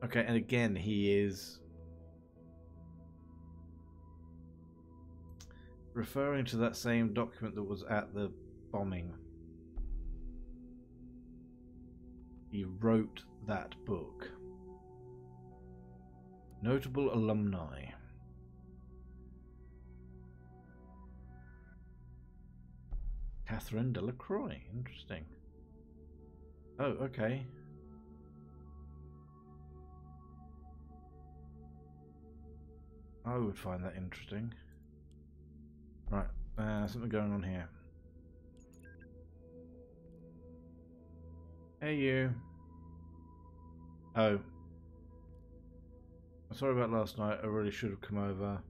Okay, and again, he is referring to that same document that was at the bombing. He wrote that book. Notable alumni. Catherine Delacroix. Interesting. Oh, okay. I would find that interesting. Right, something going on here. Hey you. Oh. Sorry about last night, I really should have come over.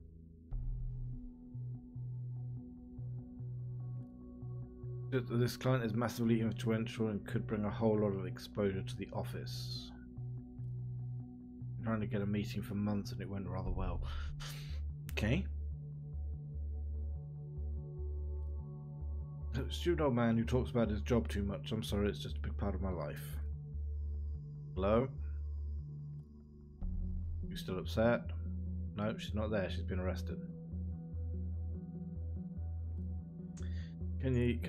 This client is massively influential and could bring a whole lot of exposure to the office. I'm trying to get a meeting for months and it went rather well. Okay. Stupid old man who talks about his job too much. I'm sorry, it's just a big part of my life. Hello? You still upset? No, she's not there. She's been arrested. Can you,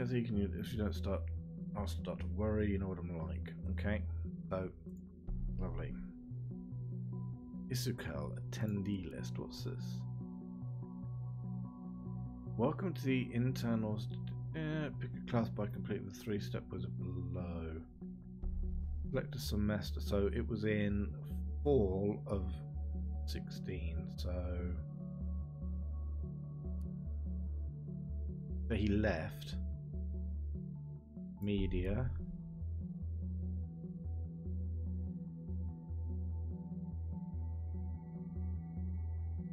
if you don't start, I'll start to worry. You know what I'm like. Okay? So, lovely. Isukel attendee list. What's this? Welcome to the internals. Pick a class by completing the 3-step wizard below. Select a semester. So it was in fall of 16. So he left. Media.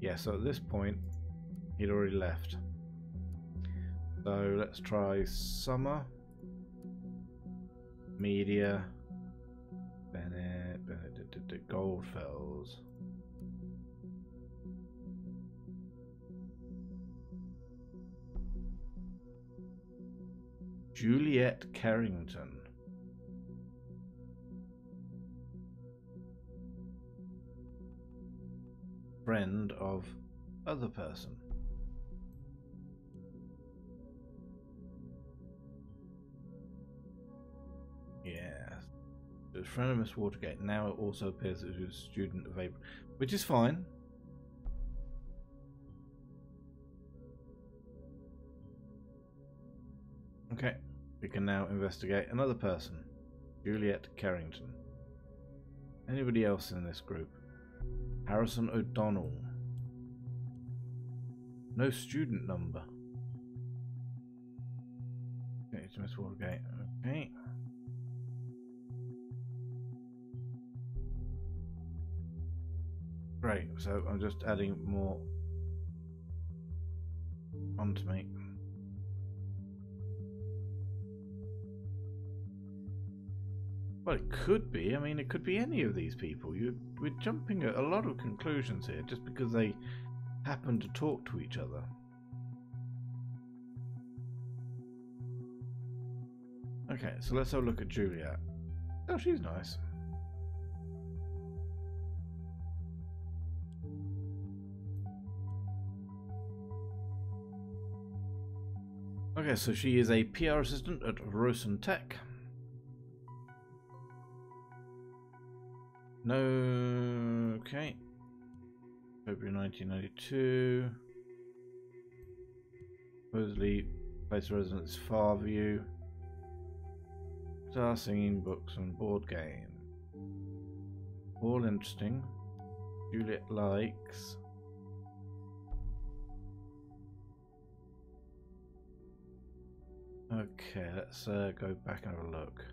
Yeah, so at this point he'd already left. So let's try summer, media, Benedict Goldfells. Juliet Carrington. Friend of other person. A friend of Miss Watergate. Now it also appears that he was a student of April, which is fine. Okay, we can now investigate another person, Juliet Carrington. Anybody else in this group? Harrison O'Donnell. No student number. Okay, Miss Watergate. Okay. Great, so I'm just adding more onto me. Well, it could be. I mean, it could be any of these people. We're jumping at a lot of conclusions here just because they happen to talk to each other. Okay, so let's have a look at Juliet. Oh, she's nice. Okay, so she is a PR assistant at Rosen Tech. No, okay. February 1992. Supposedly, place of residence is Farview. Star singing, books, and board game. All interesting. Juliet likes. Okay, let's go back and have a look.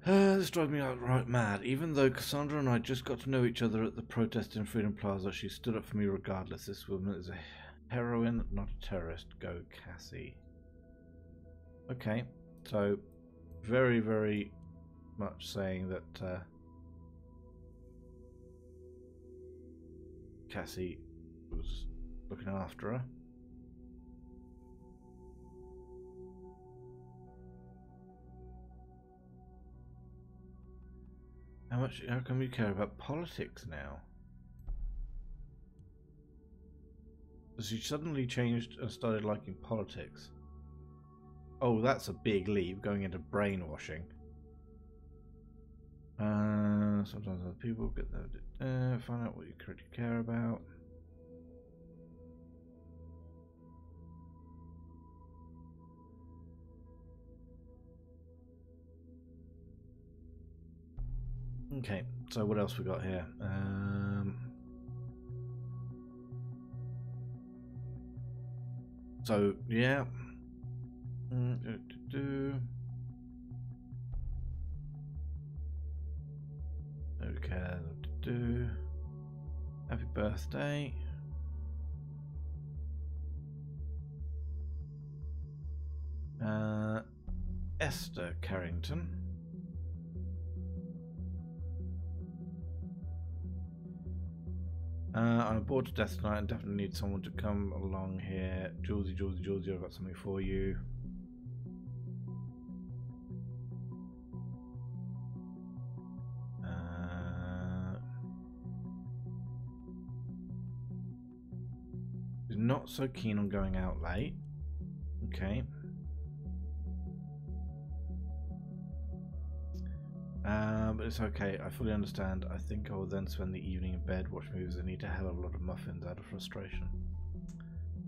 This drives me outright mad. Even though Cassandra and I just got to know each other at the protest in Freedom Plaza, she stood up for me regardless. This woman is a heroine, not a terrorist. Go, Cassie. Okay, so very, very much saying that Cassie was looking after her. How come you care about politics now? Has she suddenly changed and started liking politics? Oh, that's a big leap, going into brainwashing. Sometimes other people get there, find out what you currently care about. Okay, so what else we got here? So yeah. Okay, happy birthday. Esther Carrington. I'm bored to death tonight and definitely need someone to come along here. Julesy, I've got something for you. He's not so keen on going out late. Okay. But it's okay, I fully understand. I think I will then spend the evening in bed, watch movies, and eat a hell of a lot of muffins out of frustration.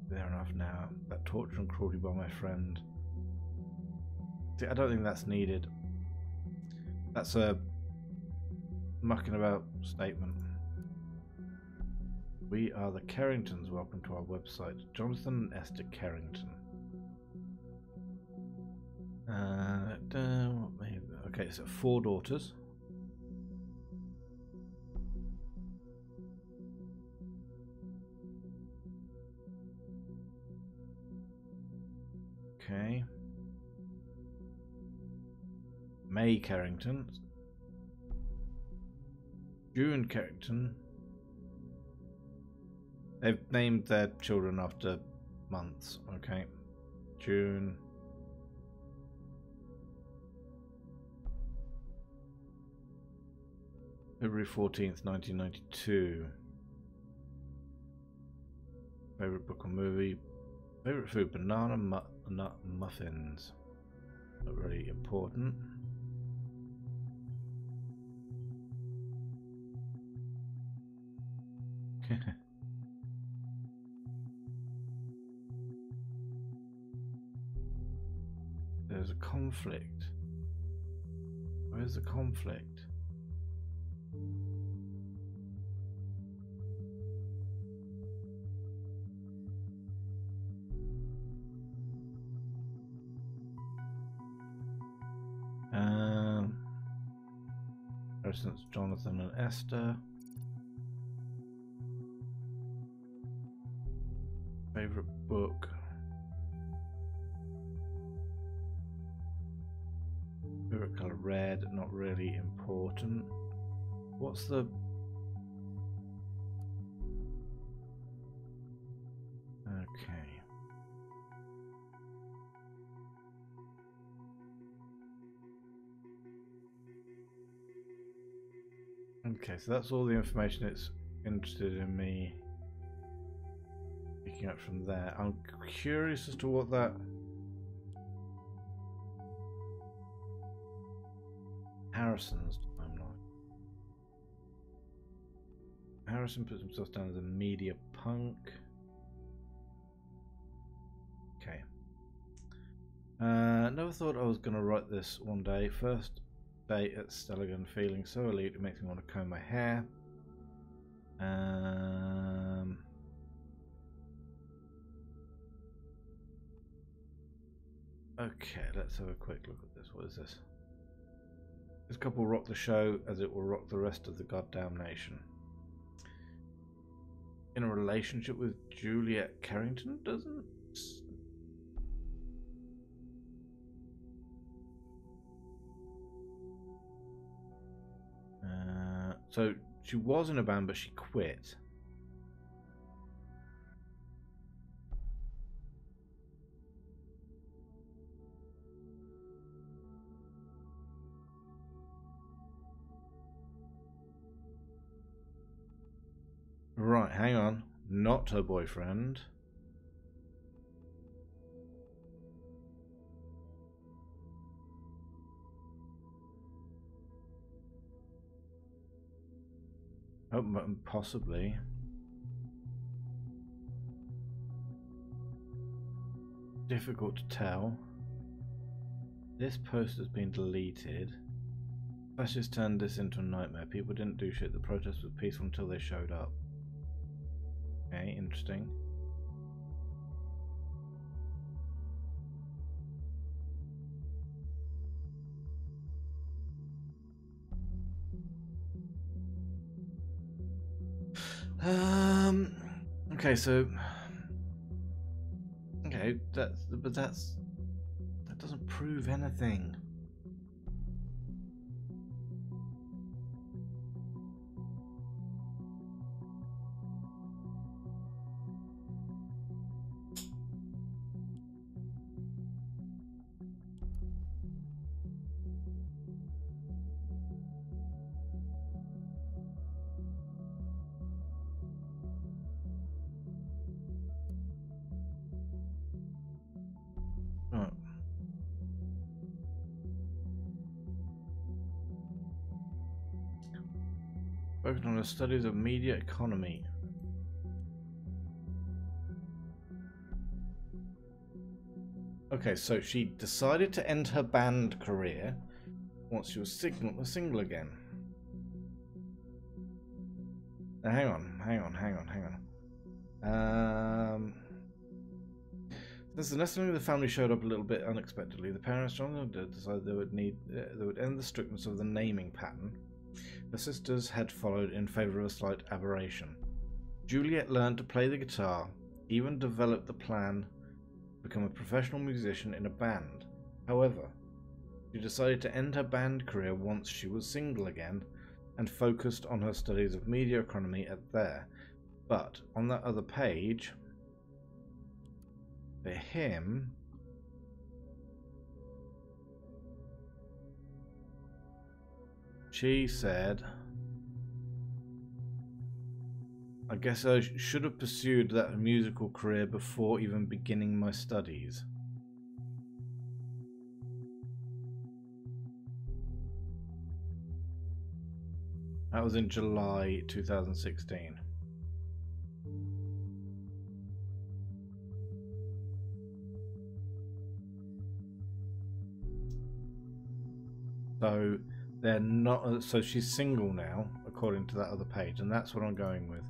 Fair enough now. That torture and cruelty by my friend. See, I don't think that's needed. That's a mucking about statement. We are the Carringtons. Welcome to our website. Jonathan and Esther Carrington. Okay, so 4 daughters. Okay. May Carrington. June Carrington. They've named their children after months. Okay. June. February 14th, 1992. Favorite book or movie? Favorite food? Banana nut muffins. Not really important. There's a conflict. Where's the conflict? For instance, Jonathan and Esther. Favorite book. Favorite color red, not really important. What's the okay. Okay, so that's all the information it's interested in me picking up from there. I'm curious as to what that Harrison's timeline. Harrison puts himself down as a media punk. Okay. Never thought I was going to write this one day. First day at Stelligan, feeling so elite it makes me want to comb my hair. Okay, let's have a quick look at this. What is this? This couple rock the show as it will rock the rest of the goddamn nation. In a relationship with Juliet Carrington, doesn't? So she was in a band, but she quit. Right, hang on. Not her boyfriend. Oh, possibly. Difficult to tell. This post has been deleted. Fascists turned this into a nightmare. People didn't do shit. The protest was peaceful until they showed up. Okay, interesting. Okay, so okay, that doesn't prove anything. Focused on the studies of media economy. Okay, so she decided to end her band career once she was single again. Now, hang on. Since the nesting of the family showed up a little bit unexpectedly, the parents decided they would end the strictness of the naming pattern. The sisters had followed in favour of a slight aberration. Juliet learned to play the guitar, even developed the plan to become a professional musician in a band. However, she decided to end her band career once she was single again and focused on her studies of media economy at there. But on that other page, for him, she said, I guess I should have pursued that musical career before even beginning my studies. That was in July 2016. So they're not. So she's single now, according to that other page, and that's what I'm going with.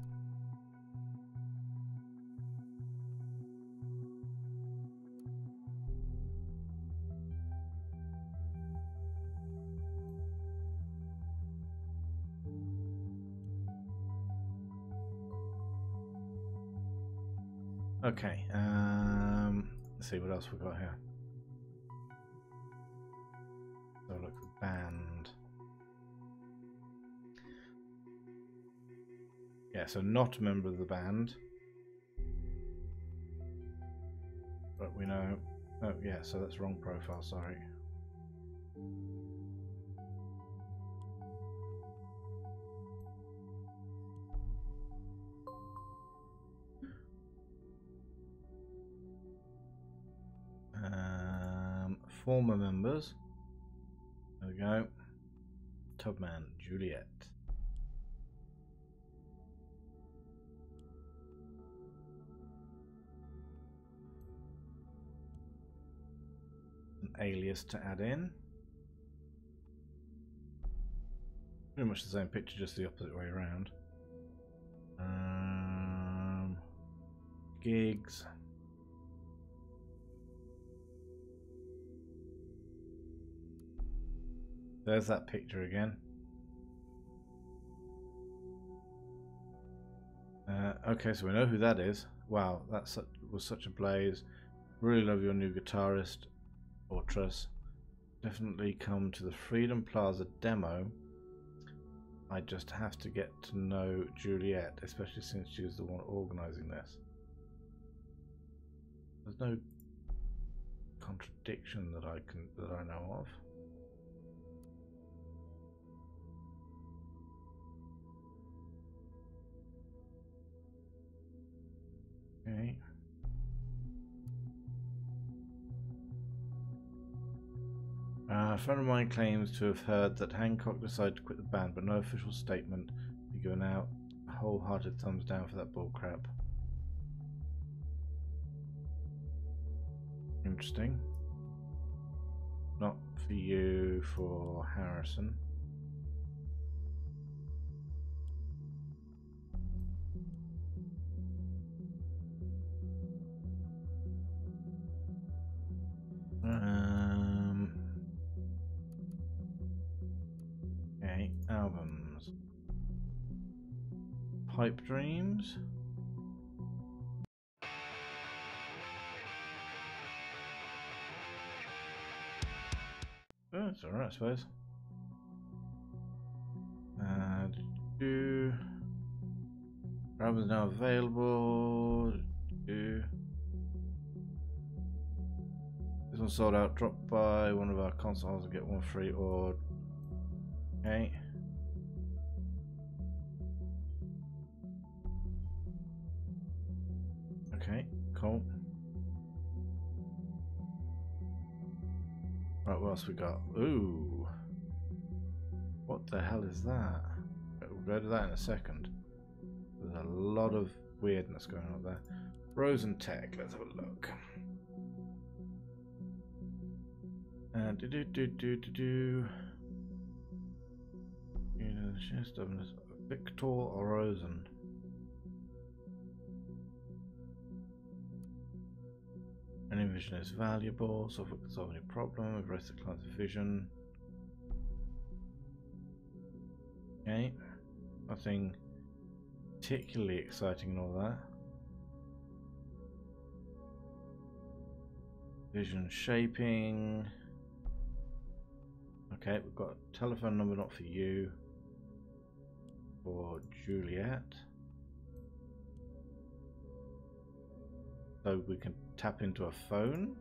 Okay. Let's see what else we got here. So look, the band. Yeah, so not a member of the band. But we know... Oh, yeah, so that's wrong profile, sorry. Former members. There we go. Tubman, Juliet. An alias to add in. Pretty much the same picture, just the opposite way around. Gigs. There's that picture again. Okay, so we know who that is. Wow, that was such a blaze. Really love your new guitarist, Fortress. Definitely come to the Freedom Plaza demo. I just have to get to know Juliet, especially since she was the one organising this. There's no contradiction that I know of. Okay. A friend of mine claims to have heard that Hancock decided to quit the band, but no official statement be given out. A wholehearted thumbs down for that bullcrap. Interesting. Not for you, for Harrison. Okay, albums. Pipe Dreams. Oh, it's alright, I suppose. Albums now available. This one sold out. Drop by one of our consoles and get one free. Or okay. Okay, cool. Right, what else we got? Ooh. What the hell is that? We'll go to that in a second. There's a lot of weirdness going on there. Rosen Tech, let's have a look. Victor or Rosen? Any vision is valuable. Software can solve any problem. Address the client's vision. Okay, nothing particularly exciting and all that. Vision shaping. Okay, we've got a telephone number, not for you. For Juliet. So we can tap into a phone.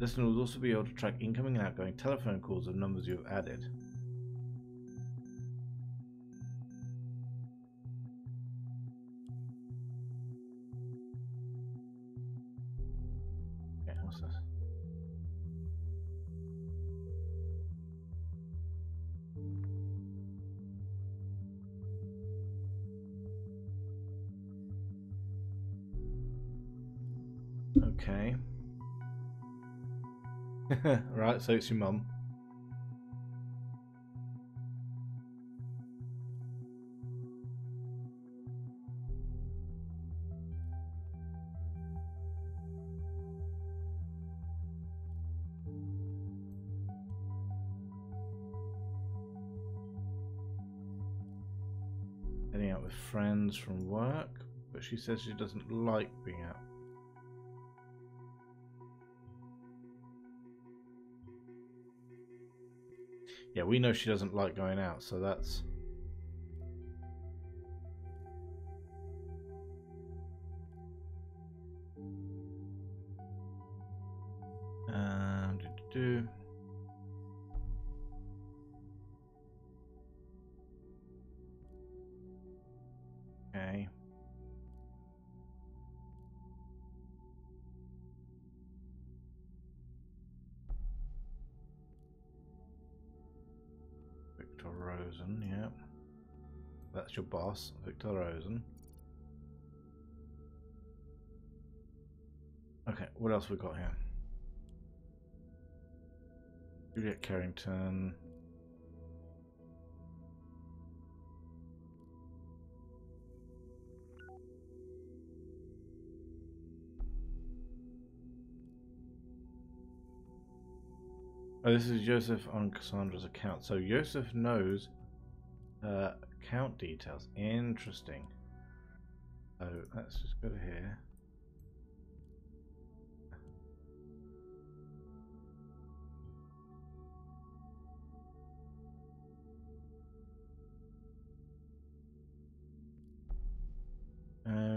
Listener will also be able to track incoming and outgoing telephone calls of numbers you have added. Okay, what's this? Okay. Right, so it's your mum. with friends from work, but she says she doesn't like being out. Yeah, we know she doesn't like going out, so that's... Okay. Victor Rosen, yeah. That's your boss, Victor Rosen. Okay, what else we got here? Juliet Carrington. Oh, this is Joseph on Cassandra's account. So Joseph knows account details. Interesting. So let's just go to here.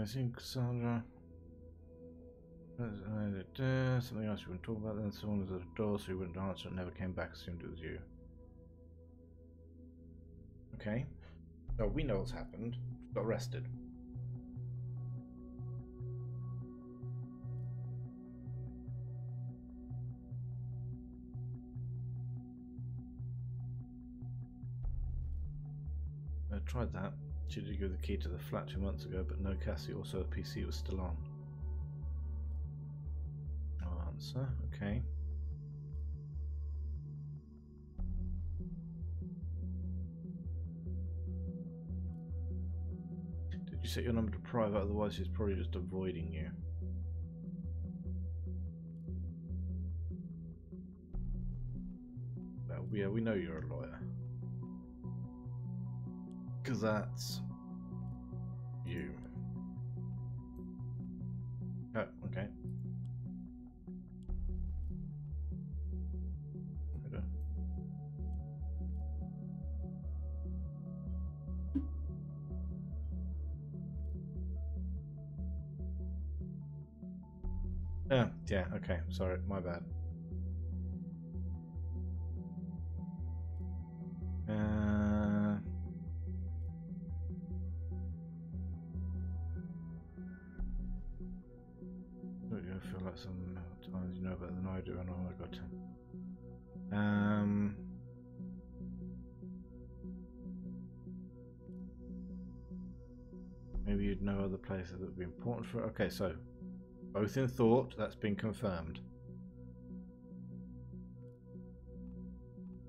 Seeing Cassandra. Something else you want to talk about. Then someone was at the door, so he wouldn't answer and never came back. Assumed it was you. Okay. So we know what's happened. Got arrested. I tried that. She did give the key to the flat 2 months ago, but no Cassie. Also, the PC was still on. No answer. Okay. Did you set your number to private? Otherwise, she's probably just avoiding you. Well, yeah, we know you're a lawyer. Because that's you. Oh, okay. Oh, yeah, okay. Sorry, my bad. I feel like sometimes you know better than I do, and oh my god. Maybe you'd know other places that would be important for. Okay, so both in thought. That's been confirmed.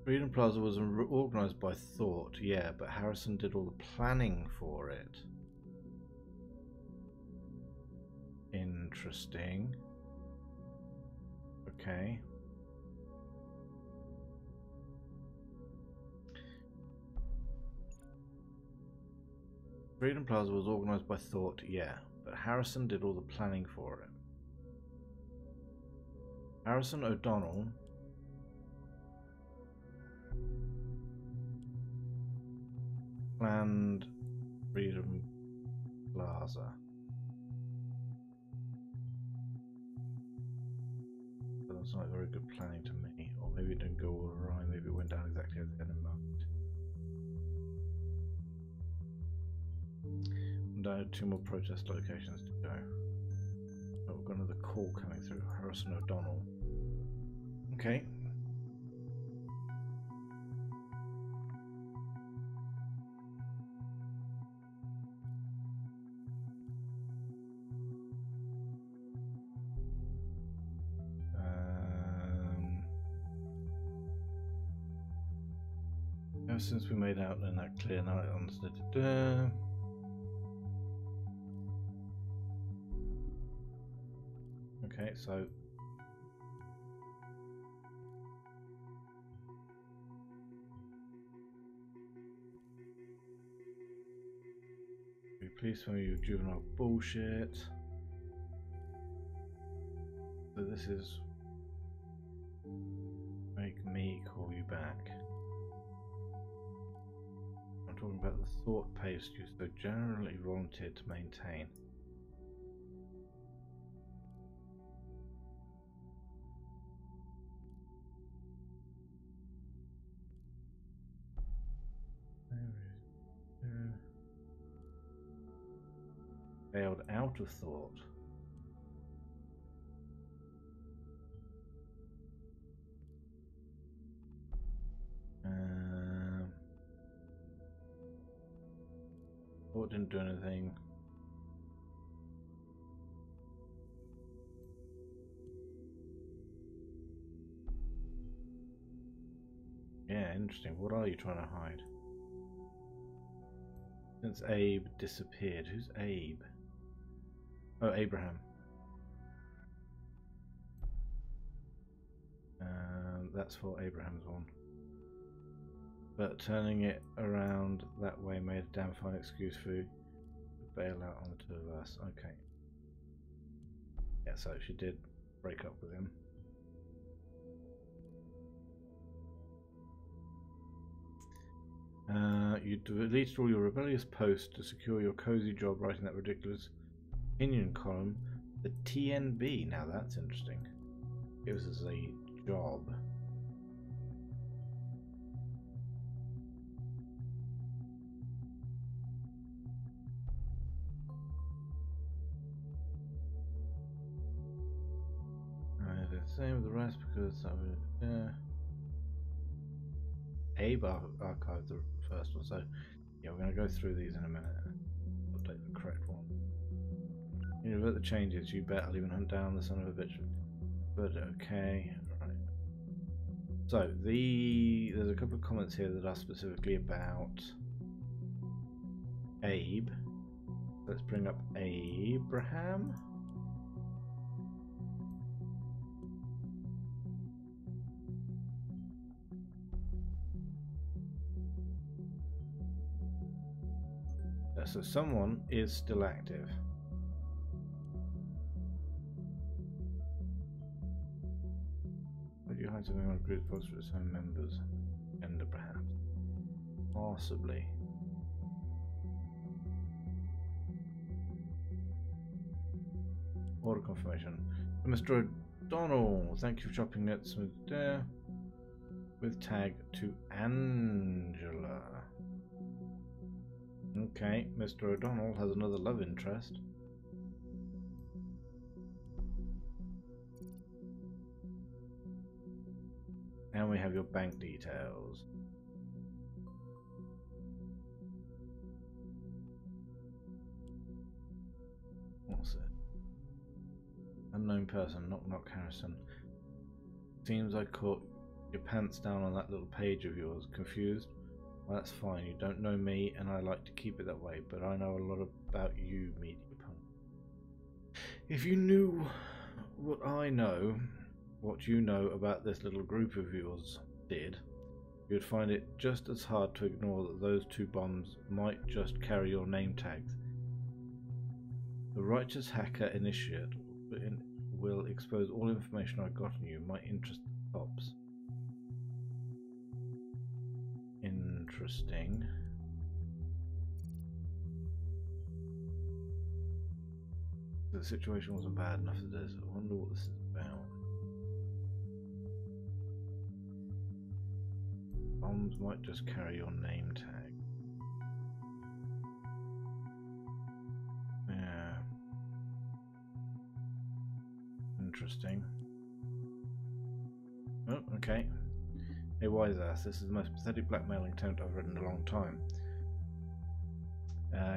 Freedom Plaza was organised by thought, yeah, but Harrison did all the planning for it. Interesting. Okay. Freedom Plaza was organised by thought, yeah, but Harrison did all the planning for it. Harrison O'Donnell planned Freedom Plaza. But that's not very good planning to me. Or maybe it didn't go all right, maybe it went down exactly as it had in mind. And I had 2 more protest locations to go. Oh, we've got another call coming through. Harrison O'Donnell. Okay. Ever since we made out in that clear night on the... Okay, so... Please tell me your juvenile bullshit. So this is make me call you back. I'm talking about the thought paste you so generally volunteered to maintain. Failed out of thought. Thought didn't do anything. Yeah, interesting. What are you trying to hide? Since Abe disappeared. Who's Abe? Oh, Abraham. That's for Abraham's one. But turning it around that way made a damn fine excuse for you to bail out on the two of us. Okay. Yeah, so she did break up with him. You deleted all your rebellious posts to secure your cozy job writing that ridiculous opinion column, the TNB. Now that's interesting. Gives us a job. Same with the rest because Abe archived the first one, so yeah, we're going to go through these in a minute. Update the correct one. You know, about the changes, you bet I'll even hunt down the son of a bitch. But okay, right. So there's a couple of comments here that are specifically about Abe. Let's bring up Abraham. So someone is still active. But you hide something on a group post for its own members. Gender perhaps. Possibly. Order confirmation. Mr. O'Donnell, thank you for shopping at Smith Dare with tag to Angela. Okay, Mr. O'Donnell has another love interest. And we have your bank details. What's it? Unknown person, knock knock Harrison. Seems I caught your pants down on that little page of yours. Confused? Well, that's fine. You don't know me, and I like to keep it that way, but I know a lot about you, media punk. If you knew what I know, what you know about this little group of yours did, you'd find it just as hard to ignore that those two bombs might just carry your name tags. The righteous hacker initiate will expose all information I got on you, might interest the cops. Interesting. The situation wasn't bad enough as it is. I wonder what this is about. Bombs might just carry your name tag. Yeah. Interesting. Oh, okay. Hey, wise ass, this is the most pathetic blackmailing attempt I've read in a long time.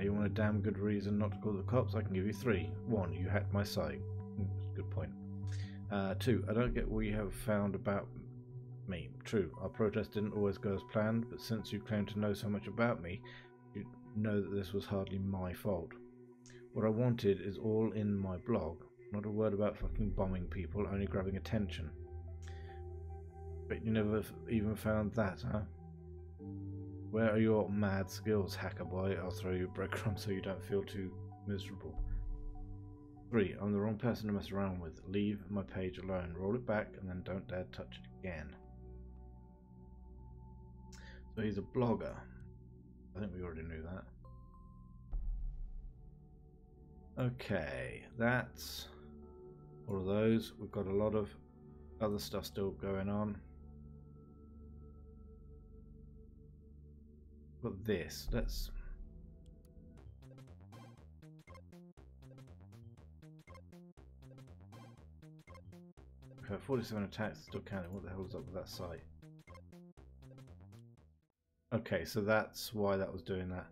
You want a damn good reason not to call the cops? I can give you 3. 1, you hacked my site. Good point. 2, I don't get what you have found about me. True, our protest didn't always go as planned, but since you claim to know so much about me, you know that this was hardly my fault. What I wanted is all in my blog. Not a word about fucking bombing people, only grabbing attention. But you never even found that, huh? Where are your mad skills, hacker boy? I'll throw you breadcrumbs so you don't feel too miserable. 3. I'm the wrong person to mess around with. Leave my page alone. Roll it back and then don't dare touch it again. So he's a blogger. I think we already knew that. Okay, that's all of those. We've got a lot of other stuff still going on. But this, let's... Okay, 47 attacks, still counting. What the hell is up with that site? Okay, so that's why that was doing that.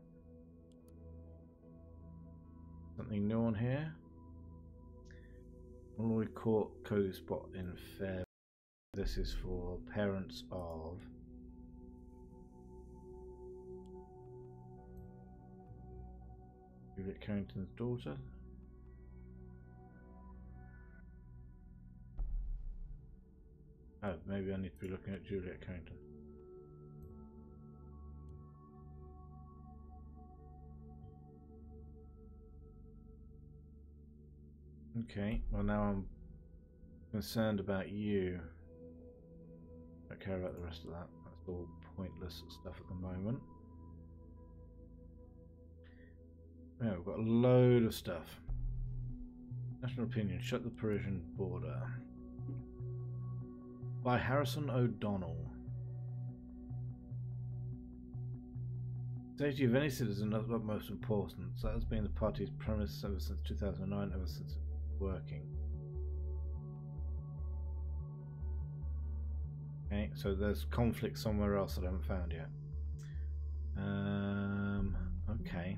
Something new on here. Malloy Court Cozy Spot in Fair. This is for parents of... Juliet Carrington's daughter. Oh, maybe I need to be looking at Juliet Carrington. Okay, well now I'm concerned about you. I don't care about the rest of that. That's all pointless stuff at the moment. Yeah, we've got a load of stuff. National opinion, shut the Parisian border. By Harrison O'Donnell. Safety of any citizen is of utmost importance. That has been the party's premise ever since 2009, ever since it was working. Okay, so there's conflict somewhere else that I haven't found yet. Okay.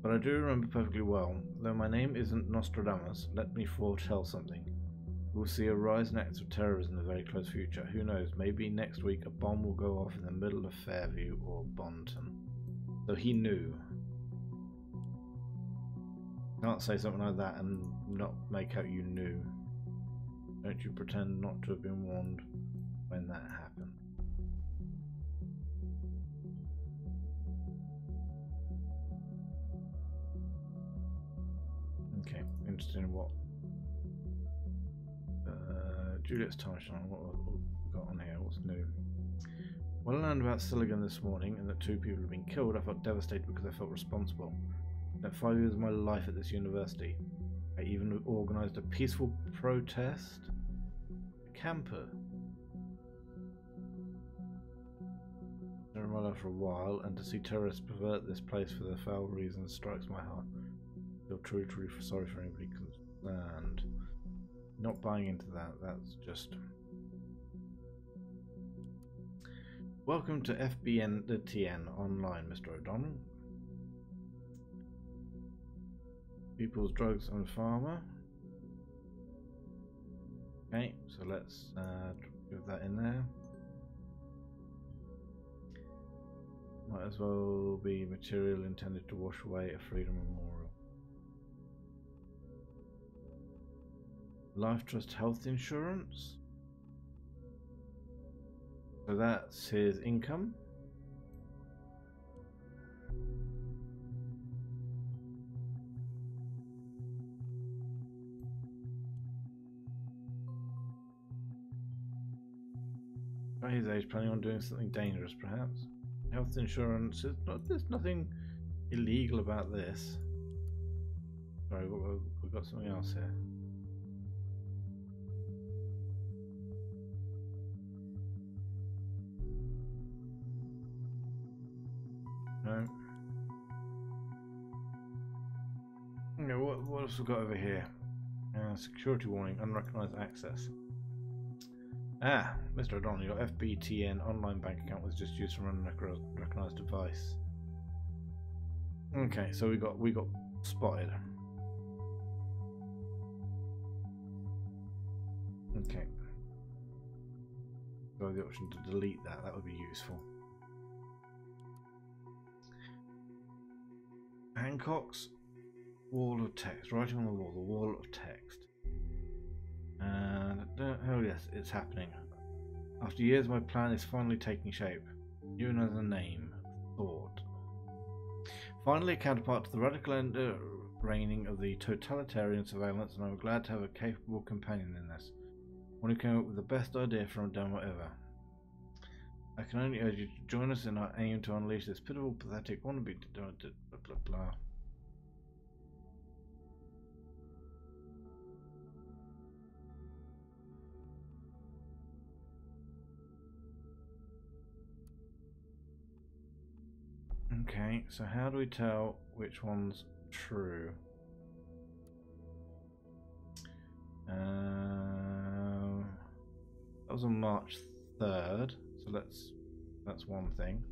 But I do remember perfectly well, though my name isn't Nostradamus, let me foretell something. We'll see a rise in acts of terrorism in the very close future. Who knows, maybe next week a bomb will go off in the middle of Fairview or Bonton. So he knew. Can't say something like that and not make out you knew. Don't you pretend not to have been warned when that happened. Okay, interested in what Juliet's timeline, what we've got on here, what's new? When I learned about Silligan this morning and that 2 people had been killed, I felt devastated because I felt responsible. I spent 5 years of my life at this university. I even organised a peaceful protest. A camper. I was in my life for a while, and to see terrorists pervert this place for their foul reasons strikes my heart. I feel truly sorry for anybody concerned. Not buying into that, that's just... Welcome to FBN Online, Mr. O'Donnell. People's Drugs and Pharma. Okay, so let's give that in there. Might as well be material intended to wash away a freedom memorial. Life Trust Health Insurance. So that's his income. By his age, planning on doing something dangerous, perhaps. Health insurance is not. There's nothing illegal about this. Sorry, we've got something else here. No. Okay, what else we got over here? Security warning, unrecognized access. Ah, Mr. O'Donnell, your FBTN online bank account was just used from an unrecognized device. Okay, so we got spotted. Okay. So the option to delete that, that would be useful. Hancock's wall of text, writing on the wall of text. And oh yes, it's happening. After years, my plan is finally taking shape. Even as a name, thought. Finally, a counterpart to the radical end reigning of the totalitarian surveillance, and I'm glad to have a capable companion in this. One who came up with the best idea for a demo ever. I can only urge you to join us in our aim to unleash this pitiful, pathetic, wannabe blah blah blah. Okay, so how do we tell which one's true? That was on March 3rd, so that's one thing.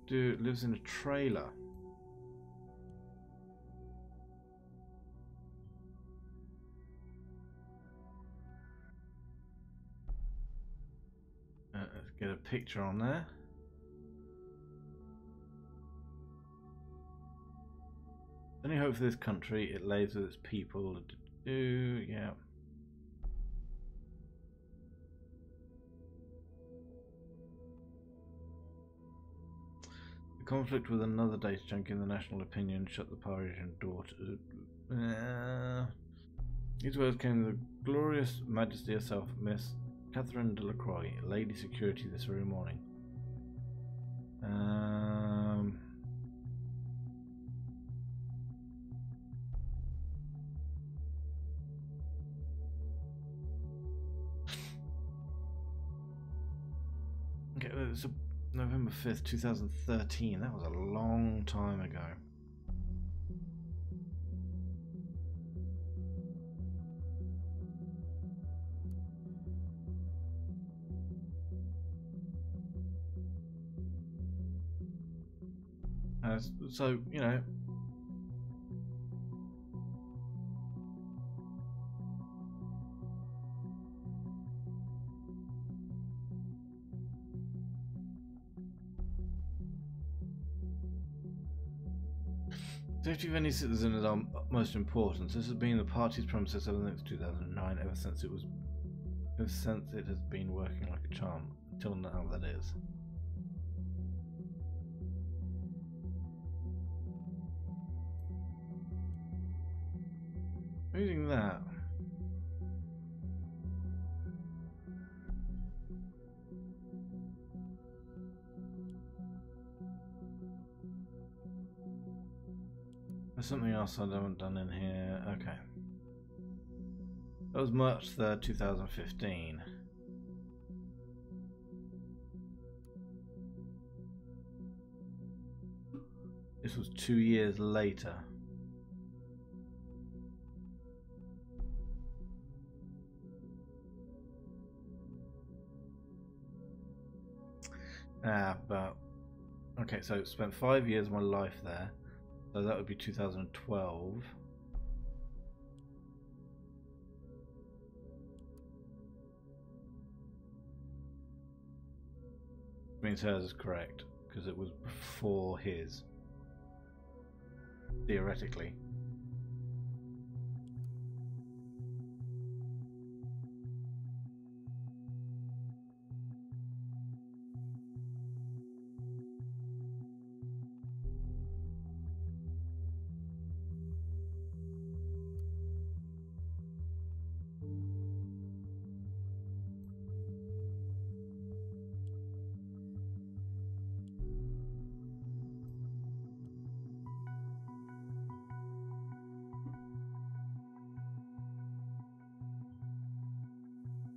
Lives in a trailer. Let's get a picture on there. Only hope for this country, it lays with its people. Yeah. The conflict with another data chunk in the national opinion shut the Parisian door to... These words came to the glorious majesty herself, Miss Catherine Delacroix, Lady Security, this very morning. Okay, it's November 5th, 2013. That was a long time ago. So, you know, safety of any citizen is our most important. This has been the party's promises ever since 2009, ever since it has been working like a charm. Until now, that is. Using that. There's something else I haven't done in here. Okay. That was March 3rd, 2015. This was 2 years later. But okay, so spent 5 years of my life there, so that would be 2012. Means hers is correct because it was before his, theoretically.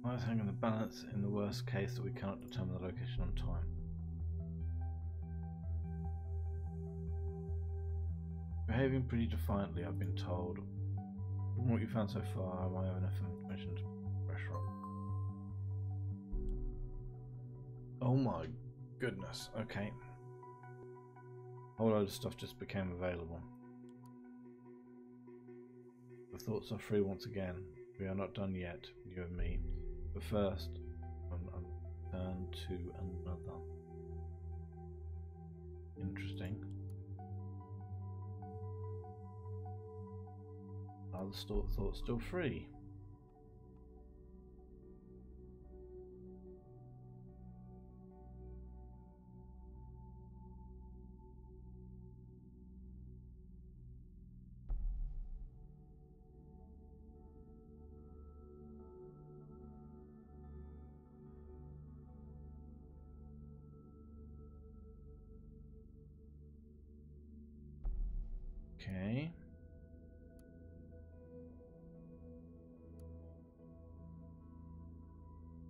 Why is hanging the balance in the worst case that we cannot determine the location on time? Behaving pretty defiantly, I've been told. From what you found so far, am I have enough information to pressure on? Oh my goodness, okay. A whole load of stuff just became available. The thoughts are free once again. We are not done yet, you and me. But first, I'm turn to another. Interesting. Are the thoughts still free? Okay.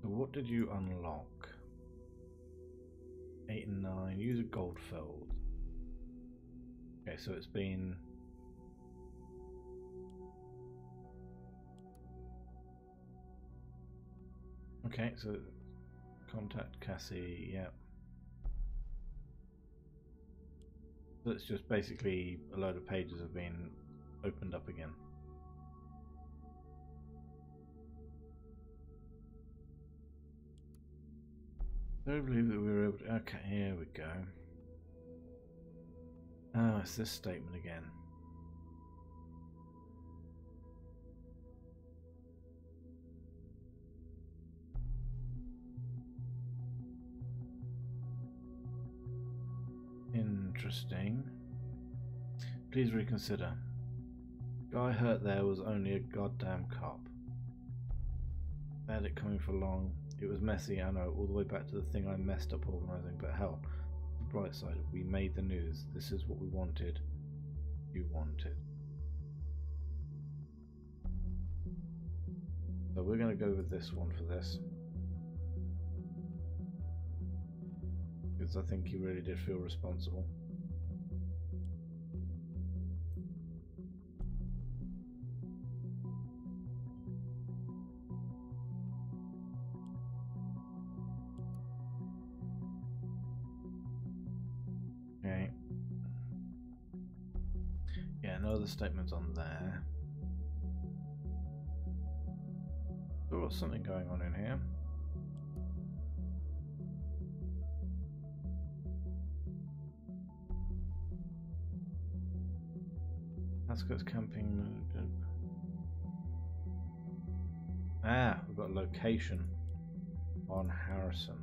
So what did you unlock? 8 and 9. Use a Goldfeld. Okay, so it's been... Okay, so contact Cassie, yeah. So it's just basically a load of pages have been opened up again. I don't believe that we were able to... Okay, here we go. Oh, it's this statement again. Interesting. Please reconsider. Guy hurt there was only a goddamn cop. I had it coming for long. It was messy, I know, all the way back to the thing I messed up organising, but hell, the bright side, we made the news. This is what we wanted. You wanted. So we're going to go with this one for this. Because I think he really did feel responsible. Okay. Yeah, no other statements on there. There was something going on in here. Ascot's camping. Ah, we've got a location on Harrison.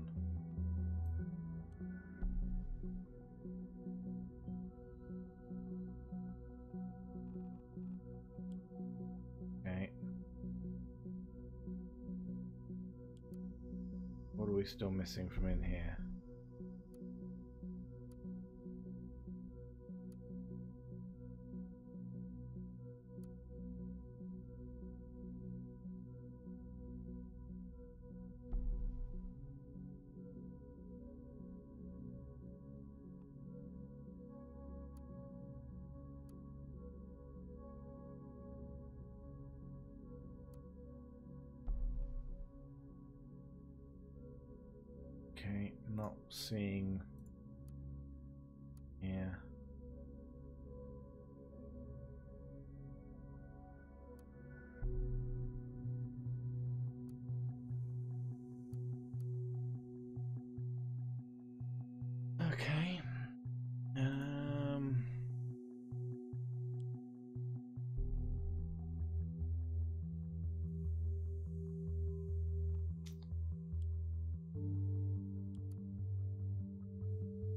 Okay. What are we still missing from in here? Okay, not seeing. Yeah. Okay.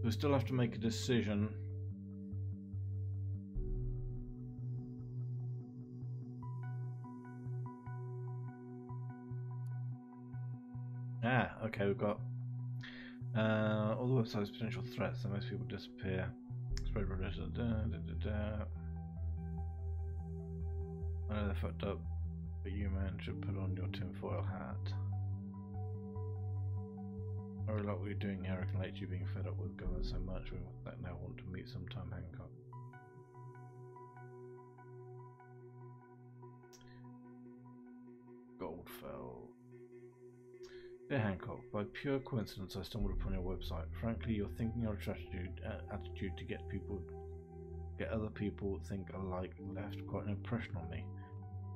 We still have to make a decision. Ah, okay, we've got all the websites potential threats, so most people disappear. Spread religion. I know they're fucked up, but you man should put on your tinfoil hat. I really like what you're doing here. I can relate to you being fed up with government so much. We now want to meet sometime, Hancock. Goldfell. Dear Hancock, by pure coincidence I stumbled upon your website. Frankly, your thinking or attitude to get other people think alike left quite an impression on me.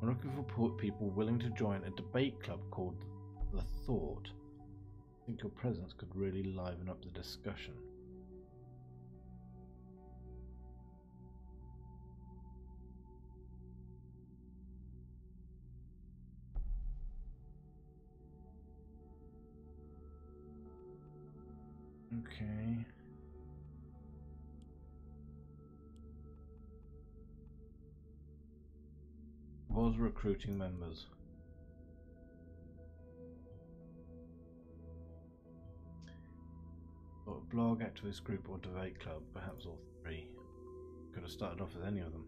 I'm looking for people willing to join a debate club called The Thought. I think your presence could really liven up the discussion. Okay. Was recruiting members. Or a blog, activist group, or debate club, perhaps all three. Could have started off with any of them.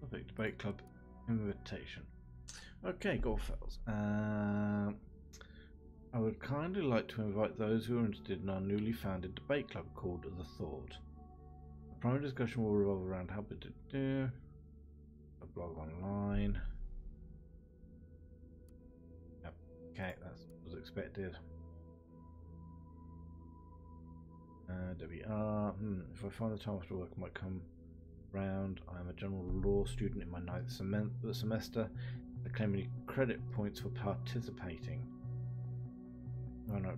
Perfect. Debate club invitation. Okay, Gorfells. I would kindly like to invite those who are interested in our newly founded debate club called The Thought. The primary discussion will revolve around how to do a blog online. Yep. Okay, that was expected. WR. If I find the time after work, I might come round. I am a general law student in my 9th semester. I claim any credit points for participating. Oh, no,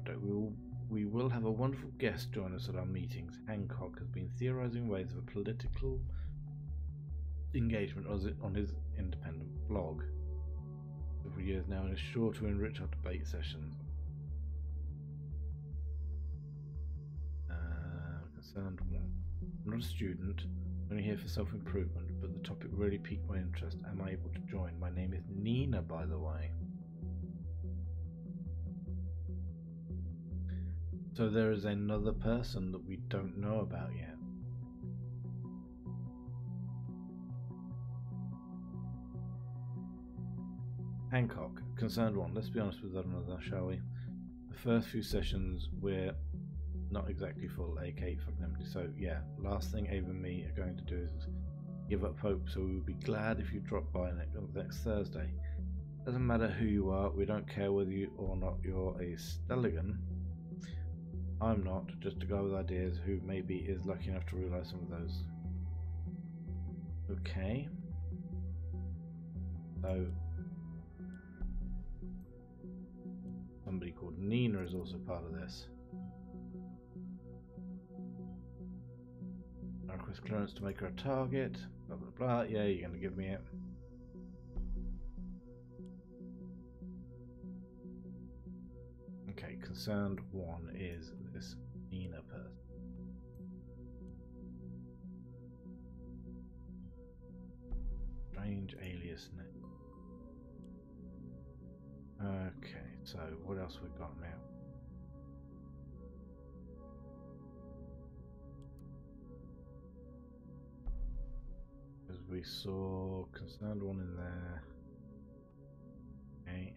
we will have a wonderful guest join us at our meetings. Hancock has been theorising ways of a political engagement on his independent blog several years now, and is sure to enrich our debate sessions. Concerned one. I'm not a student, only here for self-improvement, but the topic really piqued my interest. Am I able to join? My name is Nina, by the way. So there is another person that we don't know about yet. Hancock, concerned one. Let's be honest with one another, shall we? The first few sessions we're not exactly full, aka fucking empty. So yeah, last thing Ava and me are going to do is give up hope. So we would be glad if you drop by next Thursday. Doesn't matter who you are. We don't care whether you or not you're a Stelligan. I'm not, just a guy with ideas who maybe is lucky enough to realise some of those. Okay. So somebody called Nina is also part of this. I request clearance to make her a target. Blah blah blah. Yeah, you're going to give me it. Okay, concerned one is this Nina person. Strange alias name. Okay, so what else we got now? Because we saw concerned one in there. Okay.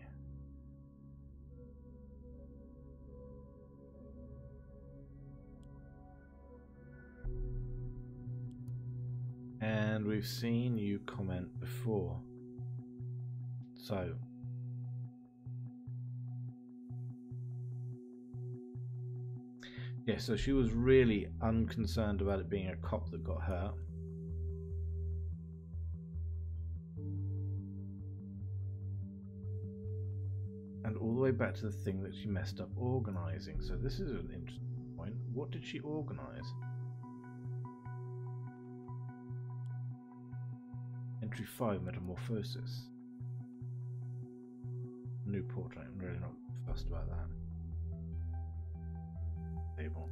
And we've seen you comment before. So yeah, so she was really unconcerned about it being a cop that got hurt. And all the way back to the thing that she messed up organising. So this is an interesting point. What did she organise? Entry 5, Metamorphosis. New portrait. I'm really not fussed about that. Table.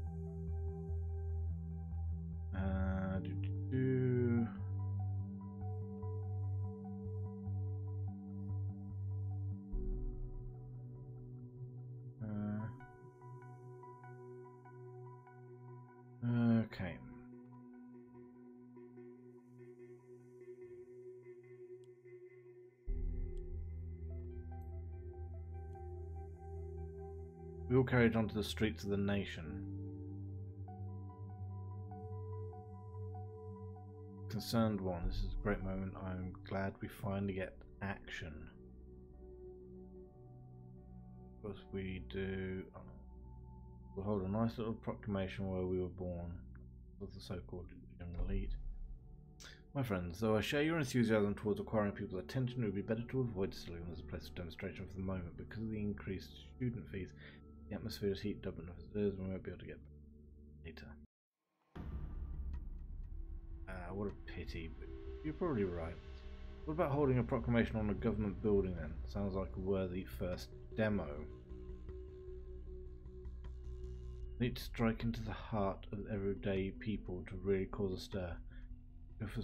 Okay. We all carried onto the streets of the nation. Concerned one, this is a great moment. I'm glad we finally get action. Because we do. We'll hold a nice little proclamation where we were born, of the so-called young elite. My friends, though I share your enthusiasm towards acquiring people's attention, it would be better to avoid Stelligan as a place of demonstration for the moment. Because of the increased student fees, the atmosphere is heated up enough as it is, we won't be able to get later. What a pity, but you're probably right. What about holding a proclamation on a government building then? Sounds like a worthy first demo. Need to strike into the heart of everyday people to really cause a stir. Go for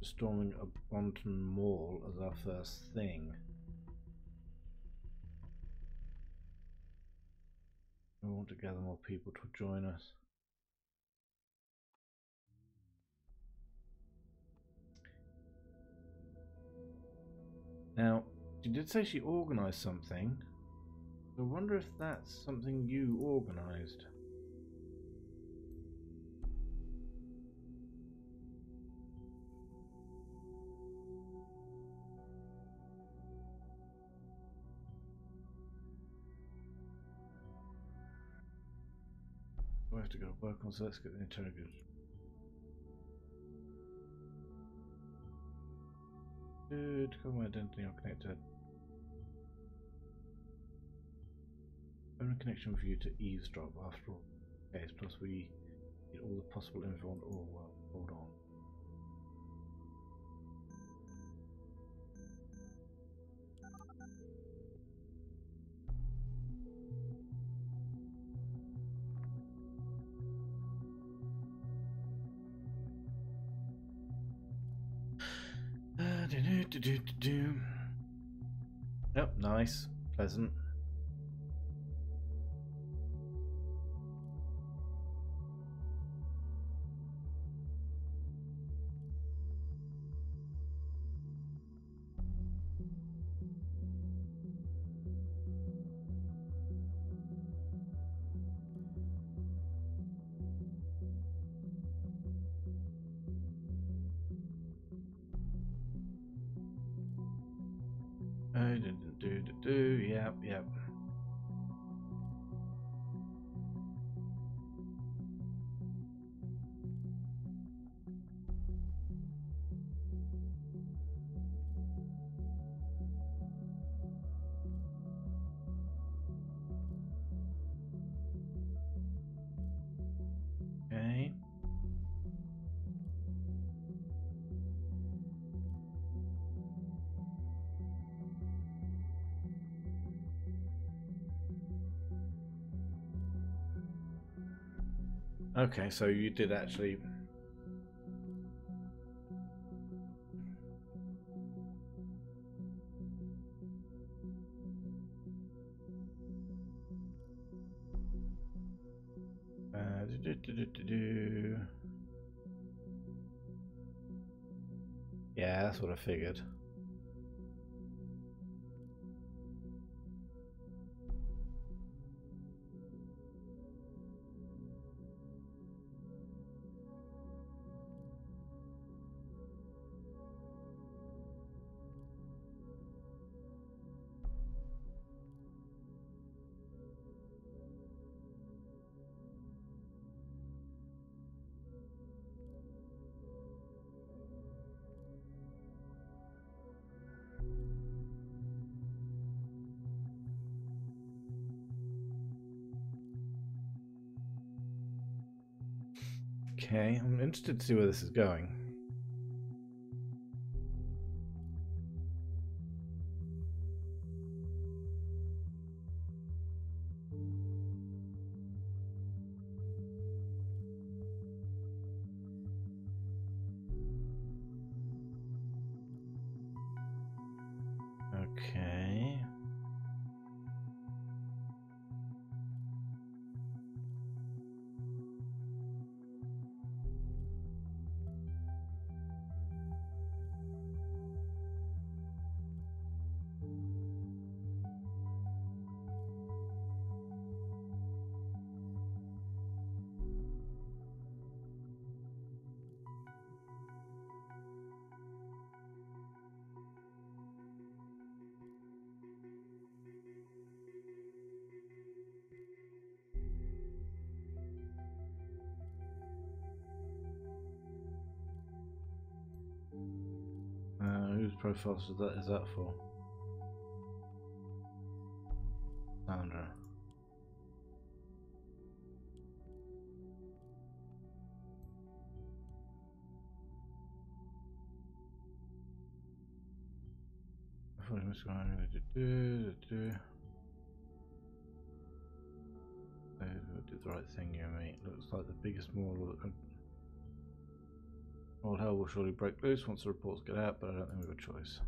storming a Bonton Mall as our first thing. We want to gather more people to join us. Now, she did say she organised something. I wonder if that's something you organised. We have to go to work on, so let's get the interrogators. Good, cover my identity or connected. Only connection with you to eavesdrop after all. Okay, plus we need all the possible info on Orwell. Hold on. Yep, nice, pleasant. Yep, yep. Okay. Okay, so you did actually. Yeah, that's what I figured. Okay, I'm interested to see where this is going. Okay. Whose profile is that for? Sandra. I thought I was going to do the right thing, you mate. Looks like the biggest moral. All hell will surely break loose once the reports get out, but I don't think we have a choice.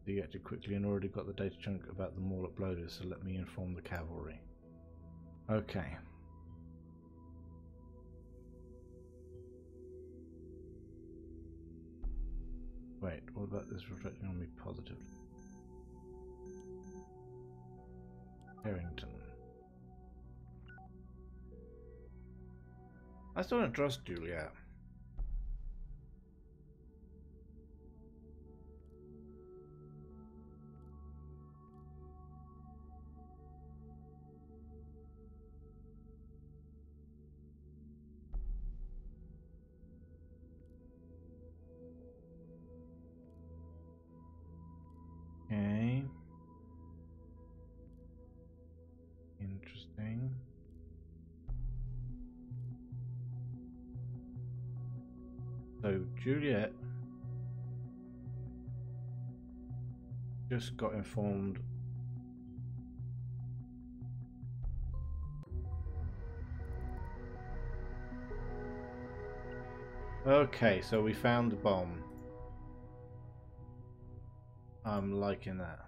You acted quickly and already got the data chunk about the mall uploaded, so let me inform the cavalry. Okay. Wait, what about this reflecting on me positively? Harrington. I still don't trust Juliet. Okay. Interesting. So Juliet just got informed. Okay, so we found the bomb. I'm liking that.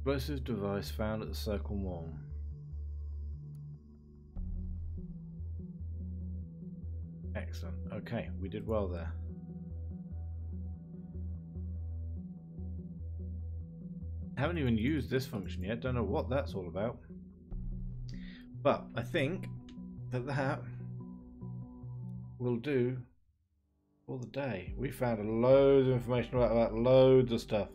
Explosive device found at the Circle Mall. Excellent. Okay, we did well there. Haven't even used this function yet. Don't know what that's all about. But I think that will do for the day. We found loads of information about loads of stuff.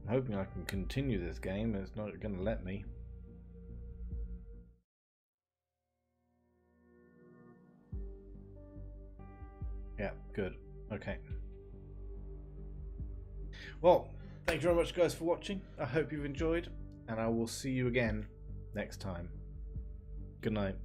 I'm hoping I can continue this game. It's not going to let me. Yeah, good. Okay. Well, thank you very much, guys, for watching. I hope you've enjoyed, and I will see you again next time. Good night.